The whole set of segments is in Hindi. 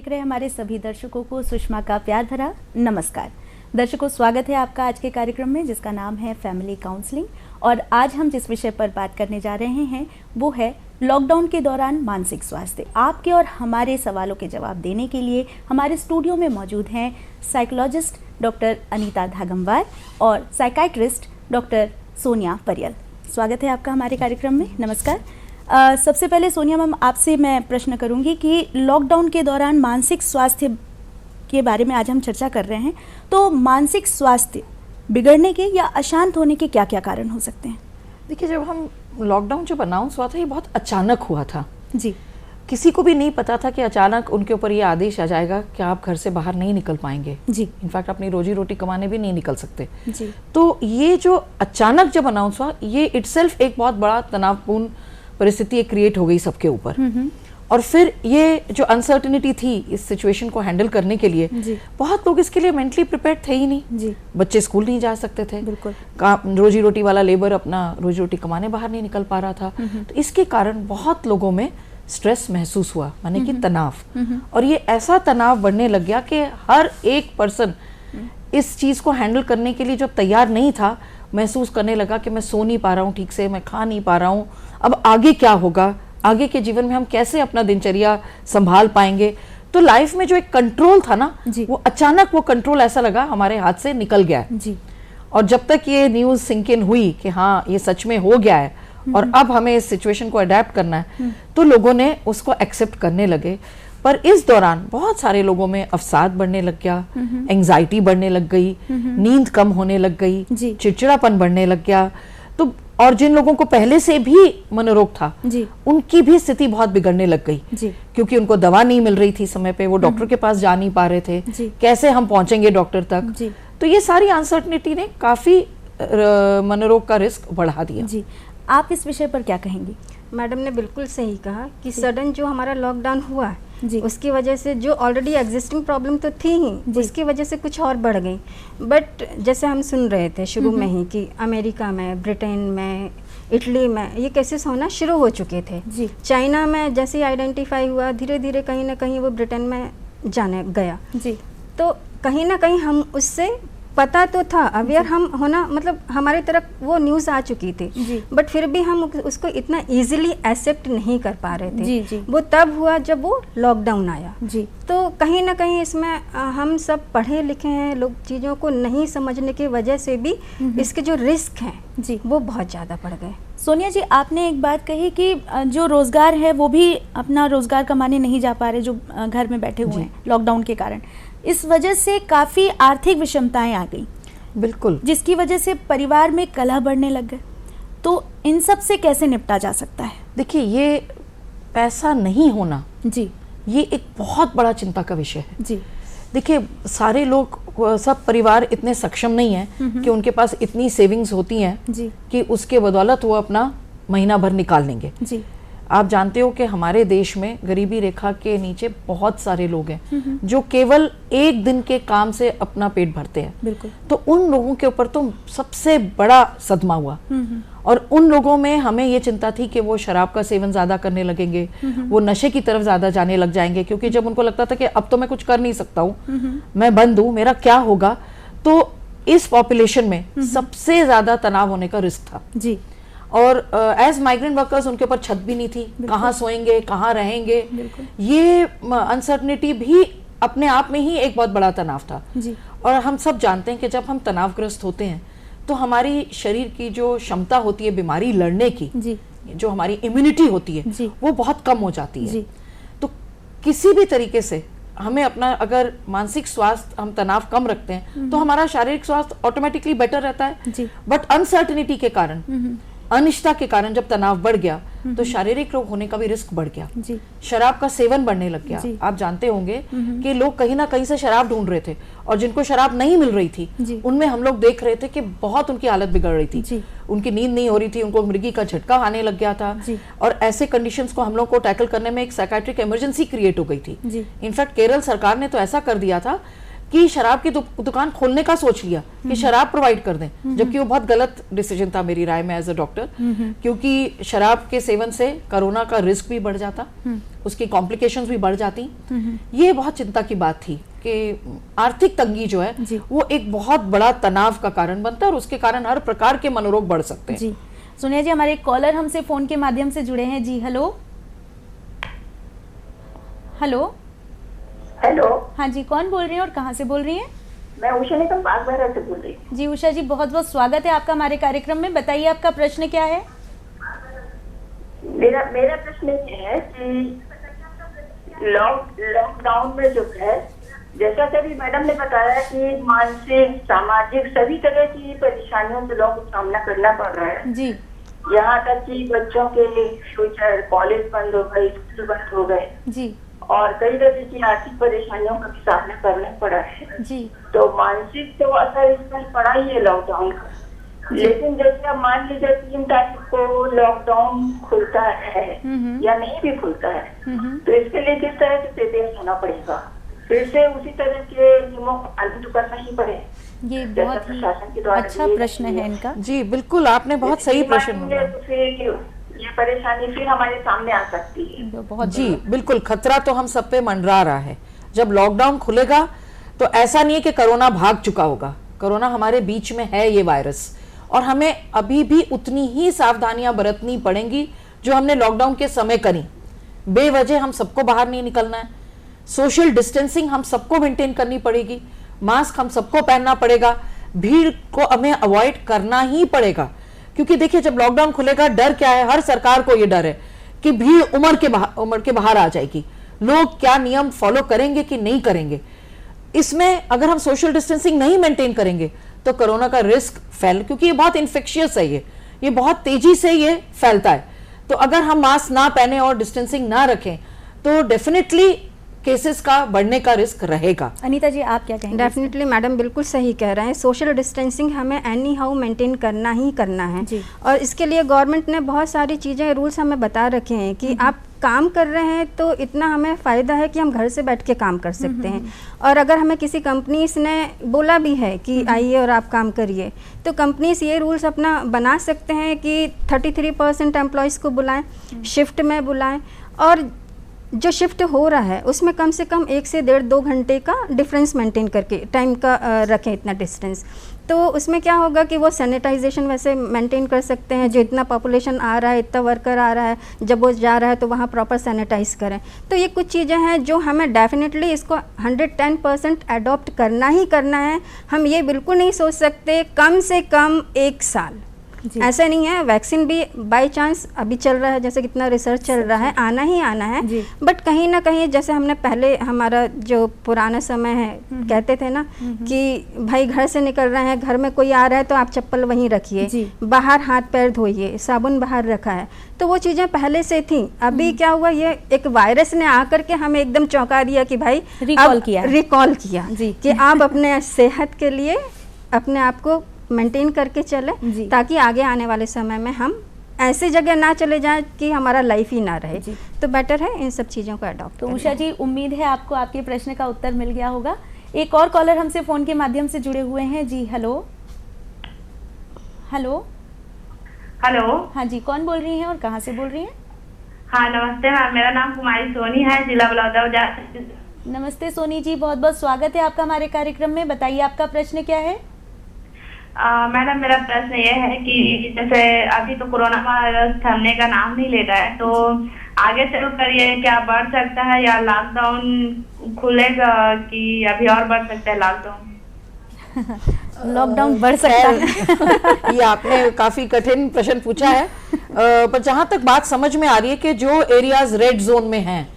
देख रहे हमारे सभी दर्शकों को सुषमा का प्यार भरा नमस्कार। दर्शकों, स्वागत है आपका आज के कार्यक्रम में जिसका नाम है फैमिली काउंसलिंग। और आज हम जिस विषय पर बात करने जा रहे हैं वो है लॉकडाउन के दौरान मानसिक स्वास्थ्य। आपके और हमारे सवालों के जवाब देने के लिए हमारे स्टूडियो में मौजूद हैं साइकोलॉजिस्ट डॉक्टर अनीता धागमवार और साइकाइट्रिस्ट डॉक्टर सोनिया परियल। स्वागत है आपका हमारे कार्यक्रम में। नमस्कार। सबसे पहले सोनिया मैम, आपसे मैं प्रश्न करूंगी कि लॉकडाउन के दौरान मानसिक स्वास्थ्य के बारे में आज हम चर्चा कर रहे हैं, तो मानसिक स्वास्थ्य बिगड़ने के या अशांत होने के क्या क्या कारण हो सकते हैं? देखिए, जब हम लॉकडाउन जब अनाउंस हुआ था ये बहुत अचानक हुआ था जी। किसी को भी नहीं पता था कि अचानक उनके ऊपर ये आदेश आ जाएगा कि आप घर से बाहर नहीं निकल पाएंगे जी। इनफैक्ट अपनी रोजी रोटी कमाने भी नहीं निकल सकते जी। तो ये जो अचानक जब अनाउंस हुआ ये इटसेल्फ एक बहुत बड़ा तनावपूर्ण परिस्थिति क्रिएट हो गई सबके ऊपर। और फिर ये जो अनसर्टेनिटी थी इस सिचुएशन को हैंडल करने के लिए बहुत लोग इसके लिए मेंटली प्रिपेयर्ड थे ही नहीं जी। बच्चे स्कूल नहीं जा सकते थे, बिल्कुल रोजी रोटी वाला लेबर अपना रोजी रोटी कमाने बाहर नहीं निकल पा रहा था। तो इसके कारण बहुत लोगों में स्ट्रेस महसूस हुआ, माने कि तनाव। और ये ऐसा तनाव बढ़ने लग गया कि हर एक पर्सन इस चीज को हैंडल करने के लिए जो तैयार नहीं था महसूस करने लगा कि मैं सो नहीं पा रहा हूँ ठीक से, मैं खा नहीं पा रहा हूँ, अब आगे क्या होगा, आगे के जीवन में हम कैसे अपना दिनचर्या संभाल पाएंगे। तो लाइफ में जो एक कंट्रोल था ना वो अचानक वो कंट्रोल ऐसा लगा हमारे हाथ से निकल गया जी। और जब तक ये न्यूज सिंक इन हुई कि हाँ ये सच में हो गया है और अब हमें इस सिचुएशन को अडेप्ट करना है, तो लोगों ने उसको एक्सेप्ट करने लगे। पर इस दौरान बहुत सारे लोगों में अवसाद बढ़ने लग गया, एंजाइटी बढ़ने लग गई, नींद कम होने लग गई, चिड़चिड़ापन बढ़ने लग गया। तो और जिन लोगों को पहले से भी मनोरोग था उनकी भी स्थिति बहुत बिगड़ने लग गई क्योंकि उनको दवा नहीं मिल रही थी समय पे, वो डॉक्टर के पास जा नहीं पा रहे थे, कैसे हम पहुंचेंगे डॉक्टर तक। तो ये सारी अनसर्टनिटी ने काफी मनोरोग का रिस्क बढ़ा दिया जी। आप इस विषय पर क्या कहेंगी? मैडम ने बिल्कुल सही कहा कि सडन जो हमारा लॉकडाउन हुआ उसकी वजह से जो ऑलरेडी एग्जिस्टिंग प्रॉब्लम तो थी ही, उसकी वजह से कुछ और बढ़ गई। बट जैसे हम सुन रहे थे शुरू में ही कि अमेरिका में, ब्रिटेन में, इटली में ये केसेस होना शुरू हो चुके थे जी। चाइना में जैसे ही आइडेंटिफाई हुआ धीरे धीरे कहीं ना कहीं वो ब्रिटेन में जाने गया जी। तो कहीं ना कहीं हम उससे पता तो था, अवेयर हम होना, मतलब हमारी तरफ वो न्यूज़ आ चुकी थी, बट फिर भी हम उसको इतना इजीली एक्सेप्ट नहीं कर पा रहे थे जी। वो तब हुआ जब वो लॉकडाउन आया जी। तो कहीं ना कहीं इसमें हम सब पढ़े लिखे हैं लोग, चीज़ों को नहीं समझने की वजह से भी इसके जो रिस्क हैं जी वो बहुत ज़्यादा बढ़ गए। सोनिया जी, आपने एक बात कही कि जो रोज़गार है वो भी अपना रोज़गार कमाने नहीं जा पा रहे, जो घर में बैठे हुए हैं लॉकडाउन के कारण। इस वजह से काफ़ी आर्थिक विषमताएं आ गई, बिल्कुल, जिसकी वजह से परिवार में कलह बढ़ने लग गए। तो इन सब से कैसे निपटा जा सकता है? देखिए, ये पैसा नहीं होना जी ये एक बहुत बड़ा चिंता का विषय है जी। देखिए, सारे लोग, सब परिवार इतने सक्षम नहीं है कि उनके पास इतनी सेविंग्स होती हैं कि उसके बदौलत वो अपना महीना भर निकाल लेंगे जी। आप जानते हो कि हमारे देश में गरीबी रेखा के नीचे बहुत सारे लोग हैं जो केवल एक दिन के काम से अपना पेट भरते हैं, बिल्कुल। तो उन लोगों के ऊपर तो सबसे बड़ा सदमा हुआ। और उन लोगों में हमें ये चिंता थी कि वो शराब का सेवन ज्यादा करने लगेंगे, वो नशे की तरफ ज्यादा जाने लग जाएंगे, क्योंकि जब उनको लगता था कि अब तो मैं कुछ कर नहीं सकता हूँ, मैं बंद हूँ, मेरा क्या होगा। तो इस पॉपुलेशन में सबसे ज्यादा तनाव होने का रिस्क था जी। और एज माइग्रेंट वर्कर्स उनके ऊपर छत भी नहीं थी, कहाँ सोएंगे, कहाँ रहेंगे। ये अनसर्टनिटी भी अपने आप में ही एक बहुत बड़ा तनाव था जी। और हम सब जानते हैं कि जब हम तनावग्रस्त होते हैं तो हमारी शरीर की जो क्षमता होती है बीमारी लड़ने की जी। जो हमारी इम्यूनिटी होती है जी। वो बहुत कम हो जाती है जी। तो किसी भी तरीके से हमें अपना, अगर मानसिक स्वास्थ्य हम तनाव कम रखते हैं तो हमारा शारीरिक स्वास्थ्य ऑटोमेटिकली बेटर रहता है। बट अनसर्टनिटी के कारण, अनिश्चितता के कारण जब तनाव बढ़ गया तो शारीरिक रोग होने का भी रिस्क बढ़ गया जी। शराब का सेवन बढ़ने लग गया। आप जानते होंगे कि लोग कहीं ना कहीं से शराब ढूंढ रहे थे और जिनको शराब नहीं मिल रही थी उनमें हम लोग देख रहे थे कि बहुत उनकी हालत बिगड़ रही थी, उनकी नींद नहीं हो रही थी, उनको मृगी का झटका आने लग गया था। और ऐसे कंडीशंस को हम लोग को टैकल करने में एक साइकियाट्रिक इमरजेंसी क्रिएट हो गई थी। इनफैक्ट केरल सरकार ने तो ऐसा कर दिया था कि शराब की दुकान खोलने का सोच लिया कि शराब प्रोवाइड कर दें, जबकि वो बहुत गलत डिसीजन था मेरी राय में एज अ डॉक्टर, क्योंकि शराब के सेवन से कोरोना का रिस्क भी बढ़ जाता, उसकी कॉम्प्लिकेशंस भी बढ़ जाती। ये बहुत चिंता की बात थी कि आर्थिक तंगी जो है वो एक बहुत बड़ा तनाव का कारण बनता है और उसके कारण हर प्रकार के मनोरोग बढ़ सकते हैं। जी सोनिया जी, हमारे कॉलर हमसे फोन के माध्यम से जुड़े हैं। जी हेलो हेलो हेलो। हाँ जी, कौन बोल रही हैं और कहाँ से बोल रही हैं? मैं उषा निगम बागबाहरा से बोल रही हूँ। जी उषा जी, बहुत बहुत स्वागत है आपका हमारे कार्यक्रम में। बताइए आपका प्रश्न क्या है? मेरा प्रश्न ये है कि लॉकडाउन में जो है, जैसा कि मैडम ने बताया कि मानसिक सामाजिक सभी तरह की परेशानियों से लोगों को सामना करना पड़ रहा है जी। यहाँ तक कि बच्चों के फ्यूचर, कॉलेज बंद हो गए, स्कूल बंद हो गए जी, और कई तरह की आर्थिक परेशानियों का भी सामना करना पड़ा है जी। तो मानसिक तो असर इस पर पड़ा ही है लॉकडाउन का। लेकिन जैसे अब मान लीजिए 3 तारीख को लॉकडाउन खुलता है या नहीं भी खुलता है, तो इसके लिए किस तरह से प्रिपेयर होना पड़ेगा? फिर से उसी तरह के नियमों का पालन तो करना ही पड़े। ये बहुत ही अच्छा प्रश्न है इनका। जी बिल्कुल, आपने बहुत सही प्रश्न किया। ये परेशानी फिर हमारे सामने आ सकती है। बहुत जी बिल्कुल, खतरा तो हम सब पे मंडरा रहा है। जब लॉकडाउन खुलेगा तो ऐसा नहीं है कि कोरोना भाग चुका होगा, कोरोना हमारे बीच में है ये वायरस, और हमें अभी भी उतनी ही सावधानियां बरतनी पड़ेंगी जो हमने लॉकडाउन के समय करी। बेवजह हम सबको बाहर नहीं निकलना है, सोशल डिस्टेंसिंग हम सबको मेंटेन करनी पड़ेगी, मास्क हम सबको पहनना पड़ेगा, भीड़ को हमें अवॉइड करना ही पड़ेगा। क्योंकि देखिए जब लॉकडाउन खुलेगा, डर क्या है, हर सरकार को ये डर है कि भीड़ उमड़ के बाहर आ जाएगी, लोग क्या नियम फॉलो करेंगे कि नहीं करेंगे। इसमें अगर हम सोशल डिस्टेंसिंग नहीं मेंटेन करेंगे तो कोरोना का रिस्क क्योंकि ये बहुत इन्फेक्शियस है, ये बहुत तेजी से ये फैलता है, तो अगर हम मास्क ना पहने और डिस्टेंसिंग ना रखें तो डेफिनेटली केसेस का बढ़ने का रिस्क रहेगा। अनीता जी आप क्या कहेंगे? डेफिनेटली मैडम बिल्कुल सही कह रहे हैं। सोशल डिस्टेंसिंग हमें एनी हाउ मेंटेन करना ही करना है जी। और इसके लिए गवर्नमेंट ने बहुत सारी चीज़ें, रूल्स हमें बता रखे हैं कि आप काम कर रहे हैं तो इतना हमें फ़ायदा है कि हम घर से बैठ के काम कर सकते हैं। और अगर हमें किसी कंपनीज ने बोला भी है कि आइए और आप काम करिए, तो कंपनीज ये रूल्स अपना बना सकते हैं कि 33% एम्प्लॉयज़ को बुलाएं, शिफ्ट में बुलाएं, और जो शिफ्ट हो रहा है उसमें कम से कम 1 से 1.5-2 घंटे का डिफरेंस मेंटेन करके टाइम का रखें इतना डिस्टेंस। तो उसमें क्या होगा कि वो सैनिटाइजेशन वैसे मेंटेन कर सकते हैं, जो इतना पॉपुलेशन आ रहा है, इतना वर्कर आ रहा है, जब वो जा रहा है तो वहाँ प्रॉपर सैनिटाइज करें। तो ये कुछ चीज़ें हैं जो हमें डेफिनेटली इसको 110% अडॉप्ट करना ही करना है। हम ये बिल्कुल नहीं सोच सकते कम से कम 1 साल, ऐसा नहीं है। वैक्सीन भी बाय चांस अभी चल रहा है, जैसे कितना रिसर्च चल रहा है, आना ही आना है, बट कहीं ना कहीं जैसे हमने पहले, हमारा जो पुराना समय है, कहते थे ना कि भाई घर से निकल रहे हैं, घर में कोई आ रहा है तो आप चप्पल वहीं रखिए, बाहर हाथ पैर धोइए, साबुन बाहर रखा है, तो वो चीज़ें पहले से थी। अभी क्या हुआ, ये एक वायरस ने आकर के हमें एकदम चौंका दिया कि भाई रिकॉल किया कि आप अपने सेहत के लिए अपने आप को मेंटेन करके चले, ताकि आगे आने वाले समय में हम ऐसी जगह ना चले जाएं कि हमारा लाइफ ही ना रहे। तो बेटर है इन सब चीज़ों को अडॉप्ट। तो उषा जी, उम्मीद है आपको आपके प्रश्न का उत्तर मिल गया होगा। एक और कॉलर हमसे फ़ोन के माध्यम से जुड़े हुए हैं। जी हेलो हेलो हेलो। हाँ जी, कौन बोल रही हैं और कहाँ से बोल रही हैं? हाँ नमस्ते मैम, मेरा नाम कुमारी सोनी है, जिला बलौदा। नमस्ते सोनी जी, बहुत बहुत स्वागत है आपका हमारे कार्यक्रम में। बताइए आपका प्रश्न क्या है? मैडम मेरा प्रश्न ये है कि जैसे अभी तो कोरोना वायरस थमने का नाम नहीं ले रहा है, तो आगे चलकर ये क्या बढ़ सकता है या लॉकडाउन खुलेगा कि अभी और बढ़ सकता है लॉकडाउन? लॉकडाउन बढ़ सकता है। ये आपने काफी कठिन प्रश्न पूछा है, पर जहां तक बात समझ में आ रही है कि जो एरियाज रेड जोन में हैं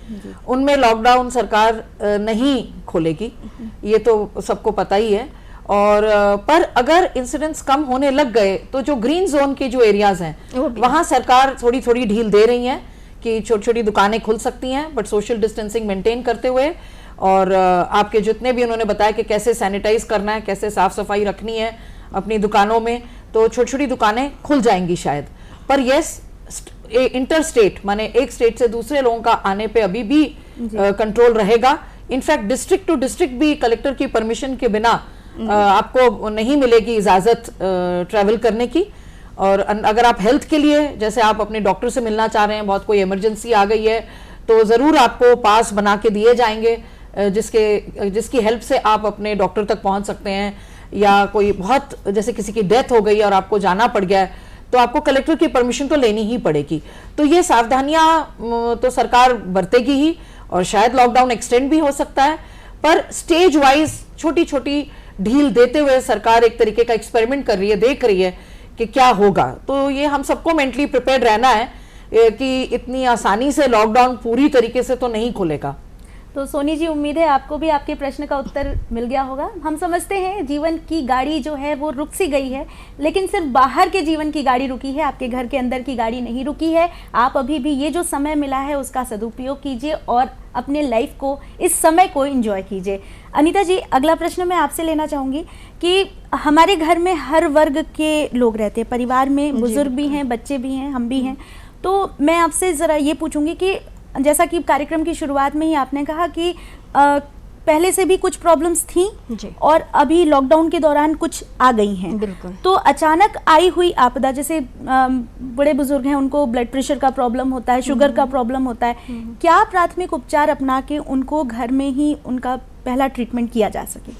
उनमें लॉकडाउन सरकार नहीं खोलेगी, ये तो सबको पता ही है। और पर अगर इंसिडेंट्स कम होने लग गए तो जो ग्रीन जोन के जो एरियाज हैं वहां सरकार थोड़ी थोड़ी ढील दे रही है कि छोटी छोटी दुकानें खुल सकती हैं, बट सोशल डिस्टेंसिंग मेंटेन करते हुए, और आपके जितने भी उन्होंने बताया कि कैसे सैनिटाइज करना है, कैसे साफ सफाई रखनी है अपनी दुकानों में, तो छोटी छोटी दुकानें खुल जाएंगी शायद। पर यस, इंटर स्टेट माने एक स्टेट से दूसरे लोगों का आने पे अभी भी कंट्रोल रहेगा, इनफैक्ट डिस्ट्रिक्ट टू डिस्ट्रिक्ट भी कलेक्टर की परमिशन के बिना आपको नहीं मिलेगी इजाजत ट्रैवल करने की। और अगर आप हेल्थ के लिए, जैसे आप अपने डॉक्टर से मिलना चाह रहे हैं, बहुत कोई इमरजेंसी आ गई है, तो जरूर आपको पास बना के दिए जाएंगे जिसकी हेल्प से आप अपने डॉक्टर तक पहुंच सकते हैं। या कोई बहुत, जैसे किसी की डेथ हो गई और आपको जाना पड़ गया है, तो आपको कलेक्टर की परमिशन तो लेनी ही पड़ेगी। तो ये सावधानियां तो सरकार बरतेगी ही, और शायद लॉकडाउन एक्सटेंड भी हो सकता है, पर स्टेज वाइज छोटी छोटी ढील देते हुए सरकार एक तरीके का एक्सपेरिमेंट कर रही है, देख रही है कि क्या होगा। तो ये हम सबको मेंटली प्रिपेयर्ड रहना है कि इतनी आसानी से लॉकडाउन पूरी तरीके से तो नहीं खुलेगा। तो सोनी जी, उम्मीद है आपको भी आपके प्रश्न का उत्तर मिल गया होगा। हम समझते हैं जीवन की गाड़ी जो है वो रुक सी गई है, लेकिन सिर्फ बाहर के जीवन की गाड़ी रुकी है, आपके घर के अंदर की गाड़ी नहीं रुकी है। आप अभी भी ये जो समय मिला है उसका सदुपयोग कीजिए और अपने लाइफ को, इस समय को एंजॉय कीजिए। अनीता जी, अगला प्रश्न मैं आपसे लेना चाहूँगी कि हमारे घर में हर वर्ग के लोग रहते हैं, परिवार में बुजुर्ग भी हैं, बच्चे भी हैं, हम भी हैं। तो मैं आपसे ज़रा ये पूछूंगी कि जैसा कि कार्यक्रम की शुरुआत में ही आपने कहा कि पहले से भी कुछ प्रॉब्लम्स थी और अभी लॉकडाउन के दौरान कुछ आ गई हैं। बिल्कुल। तो अचानक आई हुई आपदा, जैसे बड़े बुजुर्ग हैं, उनको ब्लड प्रेशर का प्रॉब्लम होता है, शुगर का प्रॉब्लम होता है, क्या प्राथमिक उपचार अपना के उनको घर में ही उनका पहला ट्रीटमेंट किया जा सके?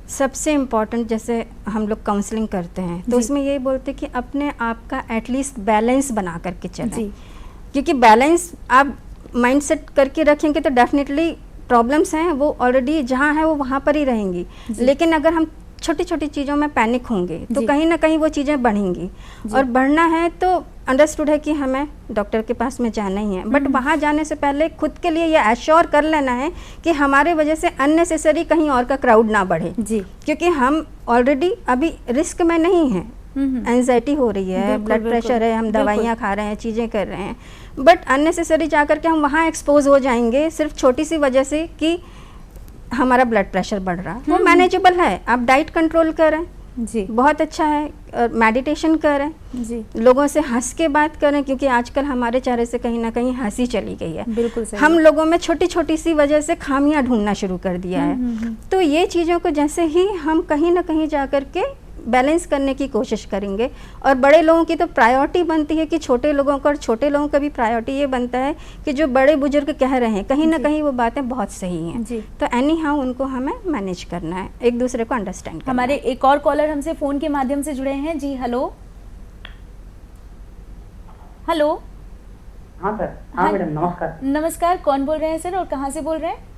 सबसे इम्पॉर्टेंट, जैसे हम लोग काउंसलिंग करते हैं तो उसमें ये बोलते हैं कि अपने आप का एटलीस्ट बैलेंस बना करके चलें, क्योंकि बैलेंस आप माइंड सेट करके रखेंगे तो डेफिनेटली प्रॉब्लम्स हैं वो ऑलरेडी जहाँ है वो वहाँ पर ही रहेंगी। लेकिन अगर हम छोटी छोटी चीज़ों में पैनिक होंगे तो कहीं ना कहीं वो चीज़ें बढ़ेंगी, और बढ़ना है तो अंडरस्टूड है कि हमें डॉक्टर के पास में जाना ही है, बट वहाँ जाने से पहले खुद के लिए ये एश्योर कर लेना है कि हमारे वजह से अननेसेसरी कहीं और का क्राउड ना बढ़े, क्योंकि हम ऑलरेडी अभी रिस्क में नहीं हैं। एंजाइटी हो रही है, ब्लड प्रेशर है, हम दवाइयाँ खा रहे हैं, चीज़ें कर रहे हैं, बट अननेसेसरी जा कर के हम वहाँ एक्सपोज हो जाएंगे सिर्फ छोटी सी वजह से कि हमारा ब्लड प्रेशर बढ़ रहा है। वो मैनेजेबल है, आप डाइट कंट्रोल करें जी, बहुत अच्छा है, और मेडिटेशन करें जी, लोगों से हंस के बात करें, क्योंकि आजकल हमारे चेहरे से कहीं ना कहीं हंसी चली गई है। बिल्कुल सही। हम लोगों में छोटी छोटी सी वजह से खामियां ढूंढना शुरू कर दिया है। तो ये चीज़ों को जैसे ही हम कहीं ना कहीं जा कर के बैलेंस करने की कोशिश करेंगे, और बड़े लोगों की तो प्रायोरिटी बनती है कि छोटे लोगों को, और छोटे लोगों का भी प्रायोरिटी ये बनता है कि जो बड़े बुजुर्ग कह रहे हैं कहीं ना कहीं वो बातें बहुत सही हैं जी। तो एनी हाउ उनको हमें मैनेज करना है, एक दूसरे को अंडरस्टैंड करना। हमारे एक और कॉलर हमसे फ़ोन के माध्यम से जुड़े हैं जी। Hello hello. हाँ सर। हाँ मैडम, नमस्कार। नमस्कार, कौन बोल रहे हैं सर और कहाँ से बोल रहे हैं?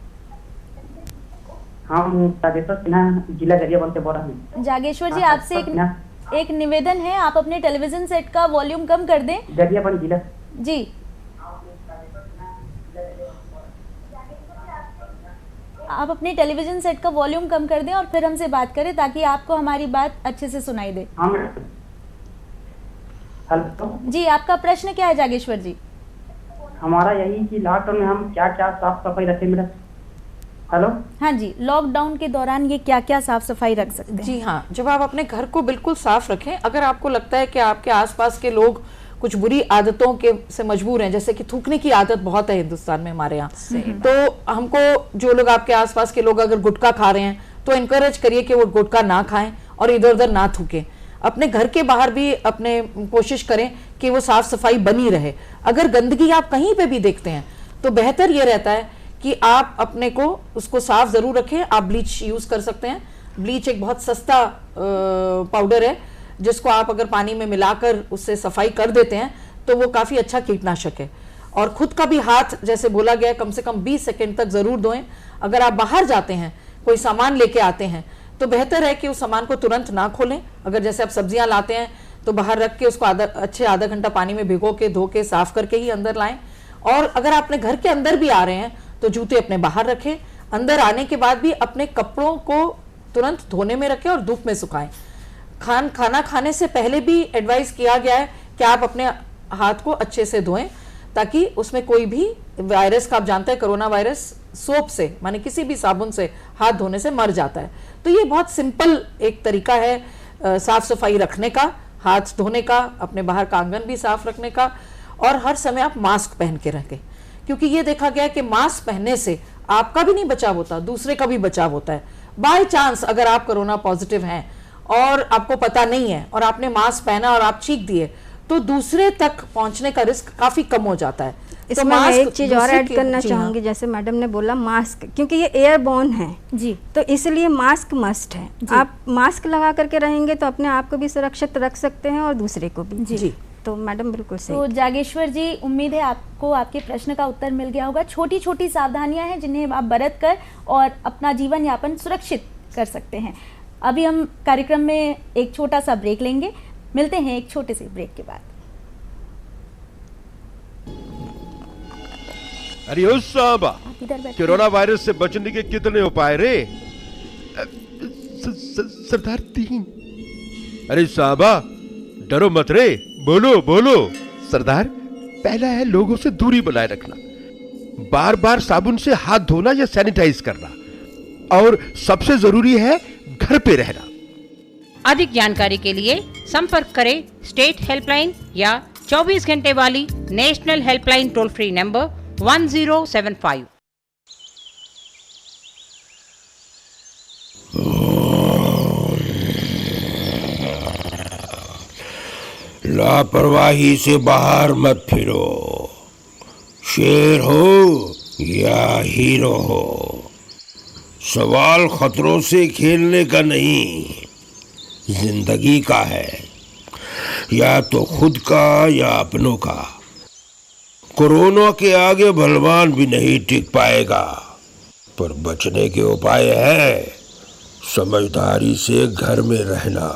हम जागेश्वर सिन्हा, जिला गरियाबंद से बोल रहा हूँ। जागेश्वर जी, आपसे एक निवेदन है, आप अपने टेलीविजन सेट का वॉल्यूम कम कर दें। गरियाबंद जिला जी। आप अपने टेलीविजन सेट का वॉल्यूम कम कर दें और फिर हमसे बात करें ताकि आपको हमारी बात अच्छे से सुनाई दे। हाँ मैडम। हेलो जी, आपका प्रश्न क्या है जागेश्वर जी? हमारा यही कि लॉकडाउन में हम क्या क्या साफ सफाई रखें मैडम। हेलो। हाँ जी, लॉकडाउन के दौरान ये क्या क्या साफ सफाई रख सकते हैं? जी हाँ, जब आप अपने घर को बिल्कुल साफ रखें, अगर आपको लगता है कि आपके आसपास के लोग कुछ बुरी आदतों के से मजबूर हैं, जैसे कि थूकने की आदत बहुत है हिंदुस्तान में हमारे यहाँ, तो हमको जो लोग आपके आसपास के लोग अगर गुटखा खा रहे हैं तो इनकरेज करिए कि वो गुटखा ना खाएं और इधर उधर ना थूकें। अपने घर के बाहर भी अपने कोशिश करें कि वो साफ सफाई बनी रहे। अगर गंदगी आप कहीं पे भी देखते हैं तो बेहतर ये रहता है कि आप अपने को उसको साफ जरूर रखें। आप ब्लीच यूज कर सकते हैं। ब्लीच एक बहुत सस्ता पाउडर है जिसको आप अगर पानी में मिलाकर उससे सफाई कर देते हैं तो वो काफी अच्छा कीटनाशक है। और खुद का भी हाथ, जैसे बोला गया, कम से कम 20 सेकंड तक जरूर धोएं। अगर आप बाहर जाते हैं, कोई सामान लेके आते हैं, तो बेहतर है कि उस सामान को तुरंत ना खोलें। अगर जैसे आप सब्जियां लाते हैं तो बाहर रख के उसको आधा घंटा पानी में भिगो के धो के साफ करके ही अंदर लाएं। और अगर आप अपने घर के अंदर भी आ रहे हैं तो जूते अपने बाहर रखें। अंदर आने के बाद भी अपने कपड़ों को तुरंत धोने में रखें और धूप में सुखाएं। खाना खाने से पहले भी एडवाइस किया गया है कि आप अपने हाथ को अच्छे से धोएं ताकि उसमें कोई भी वायरस का, आप जानते हैं कोरोना वायरस सोप से, माने किसी भी साबुन से हाथ धोने से मर जाता है। तो ये बहुत सिंपल एक तरीका है साफ सफाई रखने का, हाथ धोने का, अपने बाहर का आंगन भी साफ रखने का। और हर समय आप मास्क पहन के रखें, क्योंकि ये देखा गया कि मास्क पहनने से आपका भी नहीं बचाव होता, दूसरे का भी बचाव होता है। बाय चांस अगर आप कोरोना पॉजिटिव हैं और आपको पता नहीं है और आपने मास्क पहना और आप चीख दिए तो दूसरे तक पहुंचने का रिस्क काफी कम हो जाता है। इसमें मैं एक चीज और ऐड करना चाहूंगी, जैसे मैडम ने बोला मास्क, क्योंकि ये एयरबोर्न है जी, तो इसलिए मास्क मस्ट है। आप मास्क लगा करके रहेंगे तो अपने आप को भी सुरक्षित रख सकते हैं और दूसरे को भी। जी तो मैडम बिल्कुल सही। तो जागेश्वर जी, उम्मीद है आपको आपके प्रश्न का उत्तर मिल गया होगा। छोटी छोटी सावधानियां हैं जिन्हें आप बरत कर और अपना जीवन यापन सुरक्षित कर सकते हैं। अभी हम कार्यक्रम में एक छोटा सा ब्रेक लेंगे, मिलते हैं एक छोटे से ब्रेक के बाद। अरे ओ साहबा, कोरोना वायरस से बचने के कितने उपाय रे? सरदार 3। अरे साहबा डरो मत रे, बोलो बोलो। सरदार, पहला है लोगों से दूरी बनाए रखना, बार बार साबुन से हाथ धोना या सैनिटाइज करना, और सबसे जरूरी है घर पे रहना। अधिक जानकारी के लिए संपर्क करें स्टेट हेल्पलाइन या 24 घंटे वाली national helpline toll free number 1075। लापरवाही से बाहर मत फिरो, शेर हो या हीरो हो, सवाल खतरों से खेलने का नहीं, जिंदगी का है, या तो खुद का या अपनों का। कोरोना के आगे बलवान भी नहीं टिक पाएगा, पर बचने के उपाय है समझदारी से घर में रहना,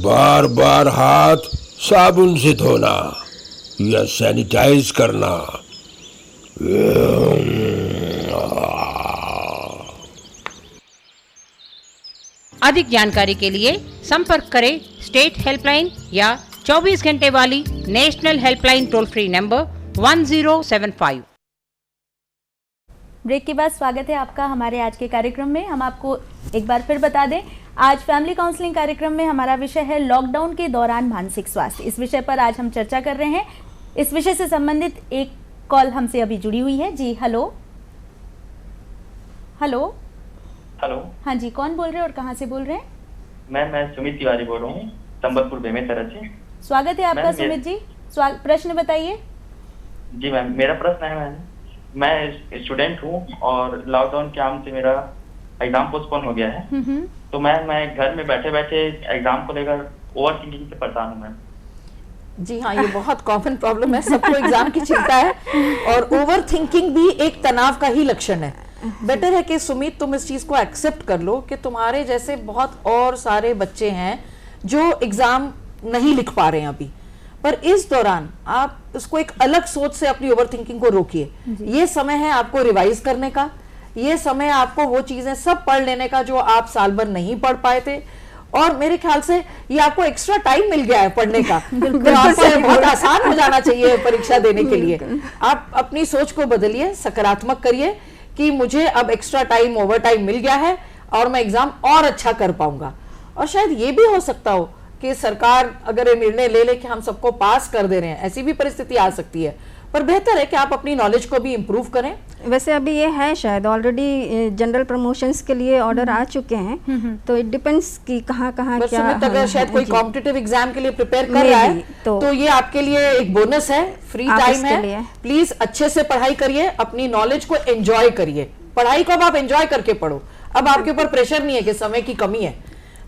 बार बार हाथ साबुन से धोना या सैनिटाइज करना। अधिक जानकारी के लिए संपर्क करें स्टेट हेल्पलाइन या 24 घंटे वाली national helpline toll free number 1075। Break के बाद स्वागत है आपका हमारे आज के कार्यक्रम में। हम आपको एक बार फिर बता दें, आज फैमिली काउंसलिंग कार्यक्रम में हमारा विषय है लॉकडाउन के दौरान मानसिक स्वास्थ्य। इस विषय पर आज हम चर्चा कर रहे हैं। इस विषय से संबंधित एक कॉल हमसे अभी जुड़ी हुई है। जी हेलो। Hello hello. हाँ जी, कौन बोल रहे हैं और कहाँ से बोल रहे हैं? मैं सुमित तिवारी बोल रहा हूँ, संबलपुर बेमेतरा से। स्वागत है आपका सुमित जी। प्रश्न बताइए। जी मैम, मेरा प्रश्न है, मैं स्टूडेंट हूँ और लॉकडाउन के आम से मेरा एग्जाम पोस्टपोन हो गया है, तो मैं घर में बैठे बैठे एग्जाम को लेकर ओवर थिंकिंग से परेशान हूँ मैम। जी हाँ, ये बहुत कॉमन प्रॉब्लम है, सबको एग्जाम की चिंता है और ओवर थिंकिंग भी एक तनाव का ही लक्षण है। बेटर है कि सुमित तुम इस चीज को एक्सेप्ट कर लो कि तुम्हारे जैसे बहुत और सारे बच्चे हैं जो एग्जाम नहीं लिख पा रहे हैं अभी, पर इस दौरान आप इसको एक अलग सोच से अपनी ओवर थिंकिंग को रोकिए। ये समय है आपको रिवाइज करने का, ये समय आपको वो चीजें सब पढ़ लेने का जो आप साल भर नहीं पढ़ पाए थे, और मेरे ख्याल से ये आपको एक्स्ट्रा टाइम मिल गया है पढ़ने का, तो आपको बहुत आसान हो जाना चाहिए परीक्षा देने के लिए। आप अपनी सोच को बदलिए, सकारात्मक करिए कि मुझे अब एक्स्ट्रा टाइम, ओवर टाइम मिल गया है और मैं एग्जाम और अच्छा कर पाऊंगा। और शायद ये भी हो सकता हो कि सरकार अगर ये निर्णय ले ले कि हम सबको पास कर दे रहे हैं, ऐसी भी परिस्थिति आ सकती है, पर बेहतर है कि आप अपनी नॉलेज को भी इम्प्रूव करें। वैसे अभी ये है शायद ऑलरेडी जनरल प्रमोशंस के लिए ऑर्डर आ चुके हैं, तो इट डिपेंड्स कि कहाँ क्या। अगर शायद कोई कॉम्पिटिटिव एग्जाम के लिए प्रिपेयर कर रहा है तो ये आपके लिए एक बोनस है, फ्री टाइम है। प्लीज अच्छे से पढ़ाई करिए, अपनी नॉलेज को एंजॉय करिए। पढ़ाई को अब आप एंजॉय करके पढ़ो, अब आपके ऊपर प्रेशर नहीं है कि समय की कमी है।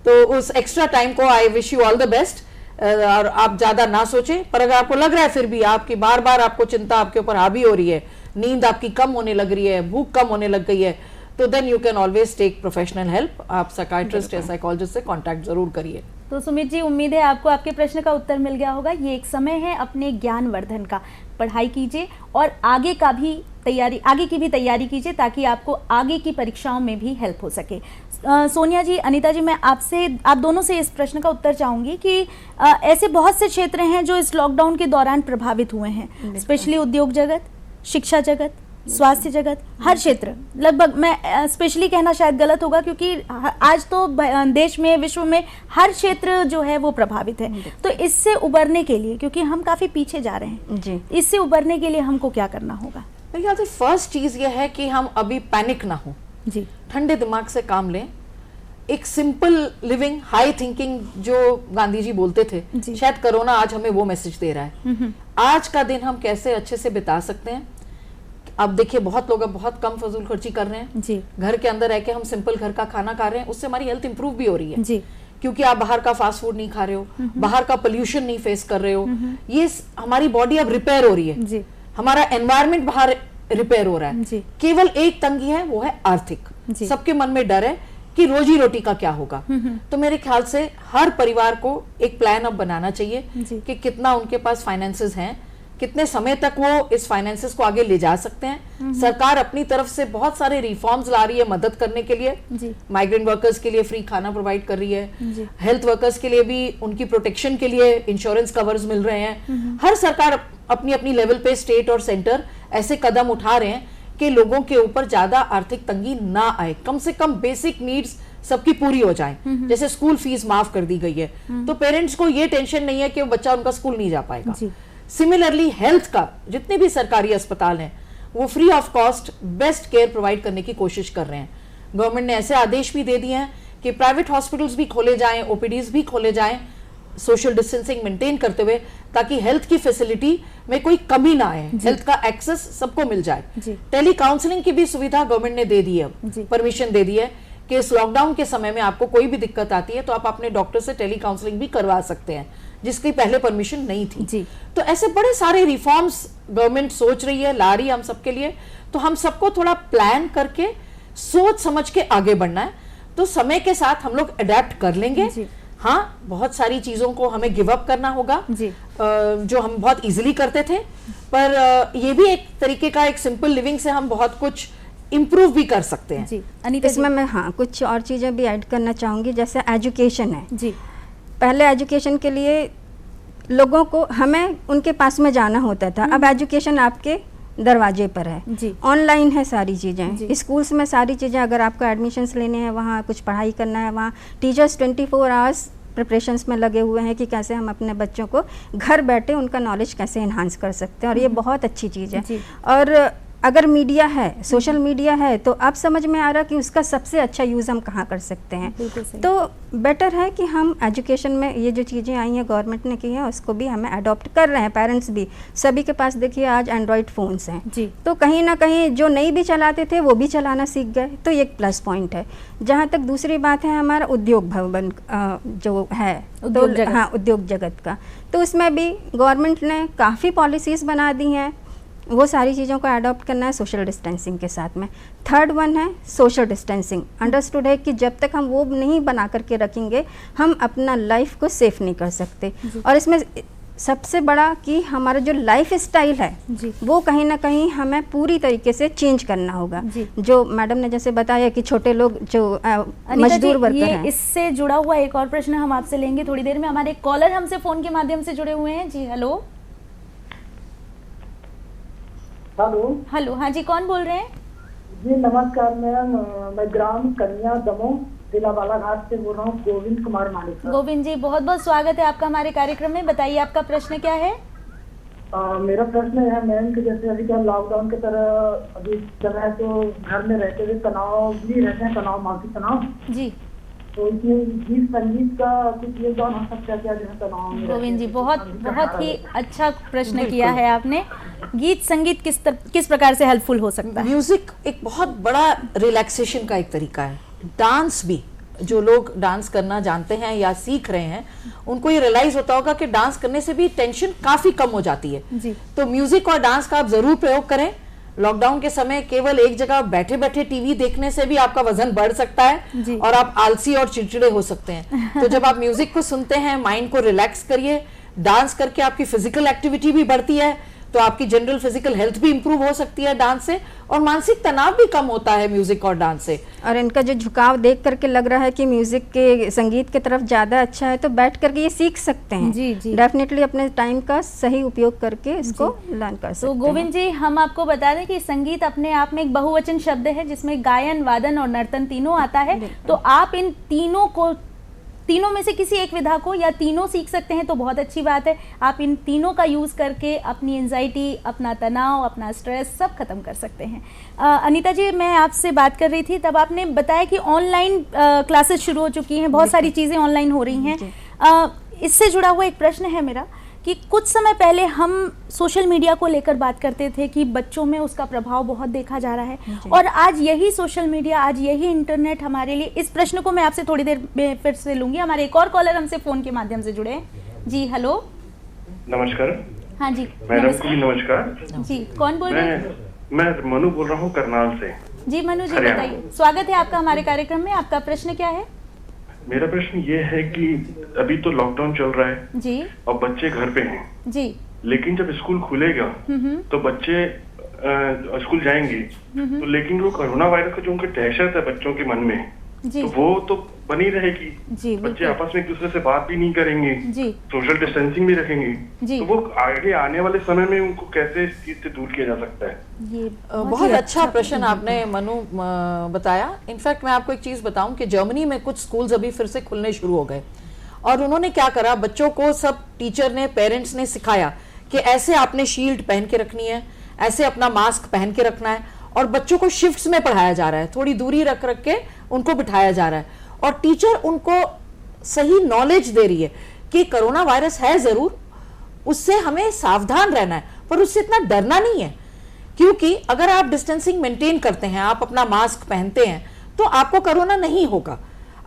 तो उस एक्स्ट्रा टाइम को I wish you all the best, और आप ज्यादा ना सोचें। पर अगर आपको लग रहा है फिर भी आपकी बार बार आपको चिंता आपके ऊपर हावी हो रही है, नींद आपकी कम होने लग रही है, भूख कम होने लग गई है, तो then you can always take professional help. आप साइकियाट्रिस्ट या साइकोलॉजिस्ट से कांटेक्ट जरूर करिए। तो सुमित जी, उम्मीद है आपको आपके प्रश्न का उत्तर मिल गया होगा। ये एक समय है अपने ज्ञान वर्धन का, पढ़ाई कीजिए और आगे की भी तैयारी कीजिए ताकि आपको आगे की परीक्षाओं में भी हेल्प हो सके। सोनिया जी, अनीता जी, मैं आप दोनों से इस प्रश्न का उत्तर चाहूंगी कि ऐसे बहुत से क्षेत्र हैं जो इस लॉकडाउन के दौरान प्रभावित हुए हैं, स्पेशली उद्योग जगत, शिक्षा जगत, स्वास्थ्य जगत, हर क्षेत्र लगभग। मैं स्पेशली कहना शायद गलत होगा क्योंकि आज तो देश में, विश्व में हर क्षेत्र जो है वो प्रभावित है। तो इससे उबरने के लिए, क्योंकि हम काफी पीछे जा रहे हैं जी, इससे उबरने के लिए हमको क्या करना होगा? मेरे ख्याल से फर्स्ट चीज ये है कि हम अभी पैनिक ना हो जी, ठंडे दिमाग से काम लें। एक सिंपल लिविंग, हाई थिंकिंग जो गांधी जी बोलते थे, शायद कोरोना आज हमें वो मैसेज दे रहा है। आज का दिन हम कैसे अच्छे से बिता सकते हैं। अब देखिए बहुत लोग अब बहुत कम फजूल खर्ची कर रहे हैं जी, घर के अंदर रह के हम सिंपल घर का खाना खा रहे हैं, उससे हमारी हेल्थ इंप्रूव भी हो रही है जी, क्योंकि आप बाहर का फास्ट फूड नहीं खा रहे हो, बाहर का पोल्यूशन नहीं फेस कर रहे हो, ये हमारी बॉडी अब रिपेयर हो रही है जी, हमारा एनवायरमेंट बाहर रिपेयर हो रहा है जी। केवल एक तंगी है, वो है आर्थिक। सबके मन में डर है कि रोजी रोटी का क्या होगा। तो मेरे ख्याल से हर परिवार को एक प्लान अब बनाना चाहिए कि कितना उनके पास फाइनेंसेस हैं, कितने समय तक वो इस फाइनेंसेस को आगे ले जा सकते हैं। सरकार अपनी तरफ से बहुत सारे रिफॉर्म्स ला रही है मदद करने के लिए। माइग्रेंट वर्कर्स के लिए फ्री खाना प्रोवाइड कर रही है, हेल्थ वर्कर्स के लिए भी उनकी प्रोटेक्शन के लिए इंश्योरेंस कवर्स मिल रहे हैं। हर सरकार अपनी अपनी लेवल पे, स्टेट और सेंटर ऐसे कदम उठा रहे हैं कि लोगों के ऊपर ज्यादा आर्थिक तंगी ना आए, कम से कम बेसिक नीड्स सबकी पूरी हो जाए। जैसे स्कूल फीस माफ कर दी गई है, तो पेरेंट्स को ये टेंशन नहीं है कि वो बच्चा उनका स्कूल नहीं जा पाएगा। सिमिलरली हेल्थ का, जितने भी सरकारी अस्पताल हैं वो free of cost best care provide करने की कोशिश कर रहे हैं। गवर्नमेंट ने ऐसे आदेश भी दे दिए हैं कि प्राइवेट हॉस्पिटल्स भी खोले जाएं, ओपीडीज भी खोले जाएं, सोशल डिस्टेंसिंग मेंटेन करते हुए, ताकि हेल्थ की फैसिलिटी में कोई कमी ना आए, हेल्थ का एक्सेस सबको मिल जाए। टेली काउंसलिंग की भी सुविधा गवर्नमेंट ने दे दी है, परमिशन दे दी है कि इस लॉकडाउन के समय में आपको कोई भी दिक्कत आती है तो आप अपने डॉक्टर से टेली काउंसलिंग भी करवा सकते हैं, जिसकी पहले परमिशन नहीं थी जी। तो ऐसे बड़े सारे रिफॉर्म्स गवर्नमेंट सोच रही है, ला रही है हम सबके लिए। तो हम सबको थोड़ा प्लान करके सोच समझ के आगे बढ़ना है, तो समय के साथ हम लोग अडेप्ट कर लेंगे। हाँ, बहुत सारी चीजों को हमें गिव अप करना होगा जो हम बहुत इजीली करते थे, पर ये भी एक तरीके का, एक सिंपल लिविंग से हम बहुत कुछ इम्प्रूव भी कर सकते हैं जी। इसमें मैं कुछ और चीजें भी ऐड करना चाहूंगी, जैसे एजुकेशन है जी। पहले एजुकेशन के लिए लोगों को, हमें उनके पास में जाना होता था, अब एजुकेशन आपके दरवाजे पर है जी। ऑनलाइन है सारी चीज़ें, स्कूल्स में सारी चीज़ें, अगर आपको एडमिशन्स लेने हैं, वहाँ कुछ पढ़ाई करना है, वहाँ टीचर्स 24 आवर्स प्रिपरेशंस में लगे हुए हैं कि कैसे हम अपने बच्चों को घर बैठे उनका नॉलेज कैसे इन्हांस कर सकते हैं, और ये बहुत अच्छी चीज़ है। और अगर मीडिया है, सोशल मीडिया है, तो अब समझ में आ रहा कि उसका सबसे अच्छा यूज़ हम कहाँ कर सकते हैं। तो बेटर है कि हम एजुकेशन में ये जो चीज़ें आई हैं गवर्नमेंट ने की हैं, उसको भी हमें अडॉप्ट कर रहे हैं, पेरेंट्स भी। सभी के पास देखिए आज एंड्रॉयड फ़ोन्स हैं जी, तो कहीं ना कहीं जो नहीं भी चलाते थे वो भी चलाना सीख गए, तो ये एक प्लस पॉइंट है। जहाँ तक दूसरी बात है हमारा उद्योग भवन जो है, हाँ, उद्योग जगत का, तो उसमें भी गवर्नमेंट ने काफ़ी पॉलिसीज़ बना दी हैं, वो सारी चीज़ों को अडॉप्ट करना है सोशल डिस्टेंसिंग के साथ में। थर्ड वन है सोशल डिस्टेंसिंग। अंडरस्टूड है कि जब तक हम वो नहीं बना करके रखेंगे, हम अपना लाइफ को सेफ नहीं कर सकते। और इसमें सबसे बड़ा कि हमारा जो लाइफ स्टाइल है वो कहीं ना कहीं हमें पूरी तरीके से चेंज करना होगा। जो मैडम ने जैसे बताया कि छोटे लोग जो मजदूर वर्कर हैं, इससे जुड़ा हुआ एक और प्रश्न हम आपसे लेंगे थोड़ी देर में। हमारे कॉलर हमसे फ़ोन के माध्यम से जुड़े हुए हैं जी। हेलो हेलो, हाँ जी, कौन बोल रहे हैं? जी नमस्कार मैम, मैं ग्राम कन्या दमोह जिला बालाघाट से बोल रहा हूँ, गोविंद कुमार मालिक। गोविंद जी, बहुत बहुत स्वागत है आपका हमारे कार्यक्रम में। बताइए आपका प्रश्न क्या है? मेरा प्रश्न है मैम कि जैसे अभी क्या लॉकडाउन की तरह अभी चल रहा है, तो घर में रहते हुए तनाव भी रहते हैं, तनाव, मानसिक तनाव जी, तो इसमें गीत संगीत का कुछ योगदान हो सकता है क्या जो है तनाव में? गोविंद जी, बहुत ही अच्छा प्रश्न किया है आपने। गीत संगीत किस प्रकार से हेल्पफुल हो सकता है? म्यूजिक एक बहुत बड़ा रिलैक्सेशन का एक तरीका है। डांस भी, जो लोग डांस करना जानते हैं या सीख रहे हैं, उनको ये रियलाइज होता होगा कि डांस करने से भी टेंशन काफी कम हो जाती है जी। तो म्यूजिक और डांस का आप जरूर प्रयोग करें। लॉकडाउन के समय केवल एक जगह बैठे बैठे टीवी देखने से भी आपका वजन बढ़ सकता है और आप आलसी और चिड़चिड़े हो सकते हैं। तो जब आप म्यूजिक को सुनते हैं, माइंड को रिलैक्स करिए। डांस करके आपकी फिजिकल एक्टिविटी भी बढ़ती है, तो आपकी जनरल फिजिकल हेल्थ भी इंप्रूव हो सकती है डांस से, और मानसिक तनाव भी कम होता है म्यूजिक और डांस से। और इनका जो झुकाव देख करके लग रहा है कि म्यूजिक के, संगीत की तरफ ज़्यादा अच्छा है, तो बैठ करके ये सीख सकते हैं जी जी। डेफिनेटली अपने टाइम का सही उपयोग करके इसको लर्न कर सकते हैं। तो गोविंद जी, हम आपको बता दें कि संगीत अपने आप में एक बहुवचन शब्द है, जिसमें गायन, वादन और नर्तन तीनों आता है। तो आप इन तीनों में से किसी एक विधा को या तीनों सीख सकते हैं तो बहुत अच्छी बात है। आप इन तीनों का यूज़ करके अपनी एंजाइटी, अपना तनाव, अपना स्ट्रेस सब खत्म कर सकते हैं। अनीता जी, मैं आपसे बात कर रही थी तब आपने बताया कि ऑनलाइन क्लासेस शुरू हो चुकी हैं, बहुत सारी चीज़ें ऑनलाइन हो रही हैं। इससे जुड़ा हुआ एक प्रश्न है मेरा कि कुछ समय पहले हम सोशल मीडिया को लेकर बात करते थे कि बच्चों में उसका प्रभाव बहुत देखा जा रहा है, और आज यही सोशल मीडिया, आज यही इंटरनेट हमारे लिए, इस प्रश्न को मैं आपसे थोड़ी देर में फिर से लूँगी। हमारे एक और कॉलर हमसे फ़ोन के माध्यम से जुड़े हैं। जी हेलो, नमस्कार। हाँ जी मैडम को भी नमस्कार। जी, कौन बोल रहे हैं? मैं मनु बोल रहा हूँ करनाल से। जी मनु जी, बताइए, स्वागत है आपका हमारे कार्यक्रम में। आपका प्रश्न क्या है? मेरा प्रश्न ये है कि अभी तो लॉकडाउन चल रहा है जी, और बच्चे घर पे हैं जी, लेकिन जब स्कूल खुलेगा तो बच्चे स्कूल जाएंगे, तो लेकिन वो कोरोना वायरस का जो उनका दहशत है बच्चों के मन में, तो वो तो बनी रहेगी जी। बच्चे आपस में एक दूसरे से बात भी नहीं करेंगे जी, सोशल डिस्टेंसिंग भी रखेंगे जी, तो वो आगे आने वाले समय में उनको कैसे इस चीज से दूर किया जा सकता है? ये बहुत अच्छा प्रश्न आपने मनु बताया। इनफैक्ट मैं आपको एक चीज बताऊं कि जर्मनी में कुछ स्कूल्स अभी फिर से खुलने शुरू हो गए, और उन्होंने क्या करा, बच्चों को सब टीचर ने, पेरेंट्स ने सिखाया कि ऐसे आपने शील्ड पहन के रखनी है, ऐसे अपना मास्क पहन के रखना है, और बच्चों को शिफ्ट्स में पढ़ाया जा रहा है, थोड़ी दूरी रख रख के उनको बिठाया जा रहा है, और टीचर उनको सही नॉलेज दे रही है कि कोरोना वायरस है जरूर, उससे हमें सावधान रहना है, पर उससे इतना डरना नहीं है, क्योंकि अगर आप डिस्टेंसिंग मेंटेन करते हैं, आप अपना मास्क पहनते हैं, तो आपको कोरोना नहीं होगा।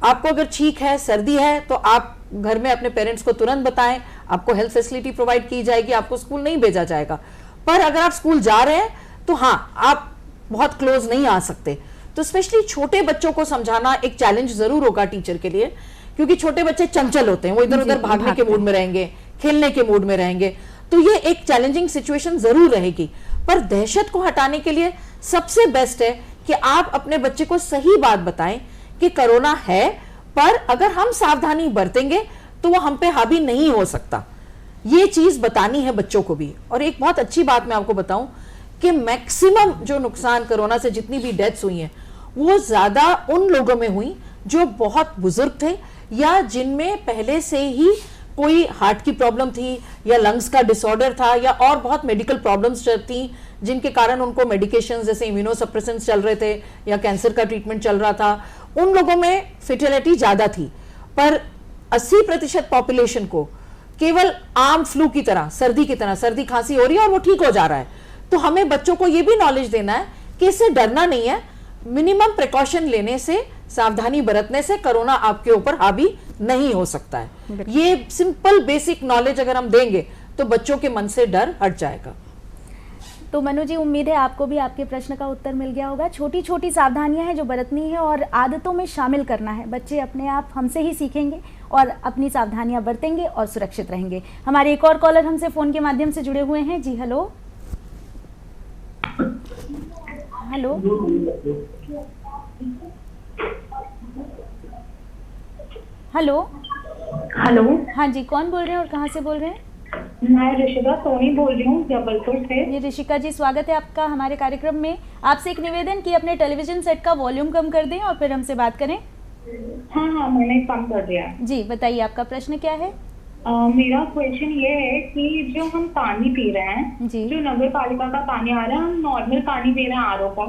आपको अगर छींक है, सर्दी है, तो आप घर में अपने पेरेंट्स को तुरंत बताएं, आपको हेल्थ फैसिलिटी प्रोवाइड की जाएगी, आपको स्कूल नहीं भेजा जाएगा। पर अगर आप स्कूल जा रहे हैं तो हाँ, आप बहुत क्लोज नहीं आ सकते। तो स्पेशली छोटे बच्चों को समझाना एक चैलेंज जरूर होगा टीचर के लिए, क्योंकि छोटे बच्चे चंचल होते हैं, वो इधर उधर भागने के मूड में रहेंगे, खेलने के मूड में रहेंगे, तो ये एक चैलेंजिंग सिचुएशन जरूर रहेगी। पर दहशत को हटाने के लिए सबसे बेस्ट है कि आप अपने बच्चे को सही बात बताएं कि कोरोना है, पर अगर हम सावधानी बरतेंगे तो वो हम पे हावी नहीं हो सकता। ये चीज बतानी है बच्चों को भी। और एक बहुत अच्छी बात मैं आपको बताऊं कि मैक्सिमम जो नुकसान कोरोना से, जितनी भी डेथ्स हुई हैं, वो ज्यादा उन लोगों में हुई जो बहुत बुजुर्ग थे, या जिनमें पहले से ही कोई हार्ट की प्रॉब्लम थी, या लंग्स का डिसऑर्डर था, या और बहुत मेडिकल प्रॉब्लम्स थी, जिनके कारण उनको मेडिकेशंस जैसे इम्यूनोसप्रेसेंट्स चल रहे थे, या कैंसर का ट्रीटमेंट चल रहा था। उन लोगों में फेटेलिटी ज्यादा थी। पर 80% पॉपुलेशन को केवल आम फ्लू की तरह, सर्दी की तरह सर्दी खांसी हो रही है और वो ठीक हो जा रहा है। तो हमें बच्चों को ये भी नॉलेज देना है कि इससे डरना नहीं है, मिनिमम प्रिकॉशन लेने से, सावधानी बरतने से कोरोना आपके ऊपर हावी नहीं हो सकता है। ये सिंपल बेसिक नॉलेज अगर हम देंगे तो बच्चों के मन से डर हट जाएगा। तो मनु जी, उम्मीद है आपको भी आपके प्रश्न का उत्तर मिल गया होगा। छोटी छोटी सावधानियां हैं जो बरतनी है और आदतों में शामिल करना है। बच्चे अपने आप हमसे ही सीखेंगे और अपनी सावधानियां बरतेंगे और सुरक्षित रहेंगे। हमारे एक और कॉलर हमसे फोन के माध्यम से जुड़े हुए हैं। जी हेलो हेलो हेलो हेलो, हाँ जी, कौन बोल रहे हैं और कहाँ से बोल रहे हैं? मैं ऋषिका सोनी बोल रही हूँ जबलपुर से। जी ऋषिका जी, स्वागत है आपका हमारे कार्यक्रम में। आपसे एक निवेदन कि अपने टेलीविजन सेट का वॉल्यूम कम कर दें और फिर हमसे बात करें। हाँ हाँ, मैंने कम कर दिया। जी बताइए, आपका प्रश्न क्या है? मेरा क्वेश्चन ये है कि जो हम पानी पी रहे हैं, जो नगर पालिका का पानी आ रहा है, हम नॉर्मल पानी पी रहे हैं आरओ का,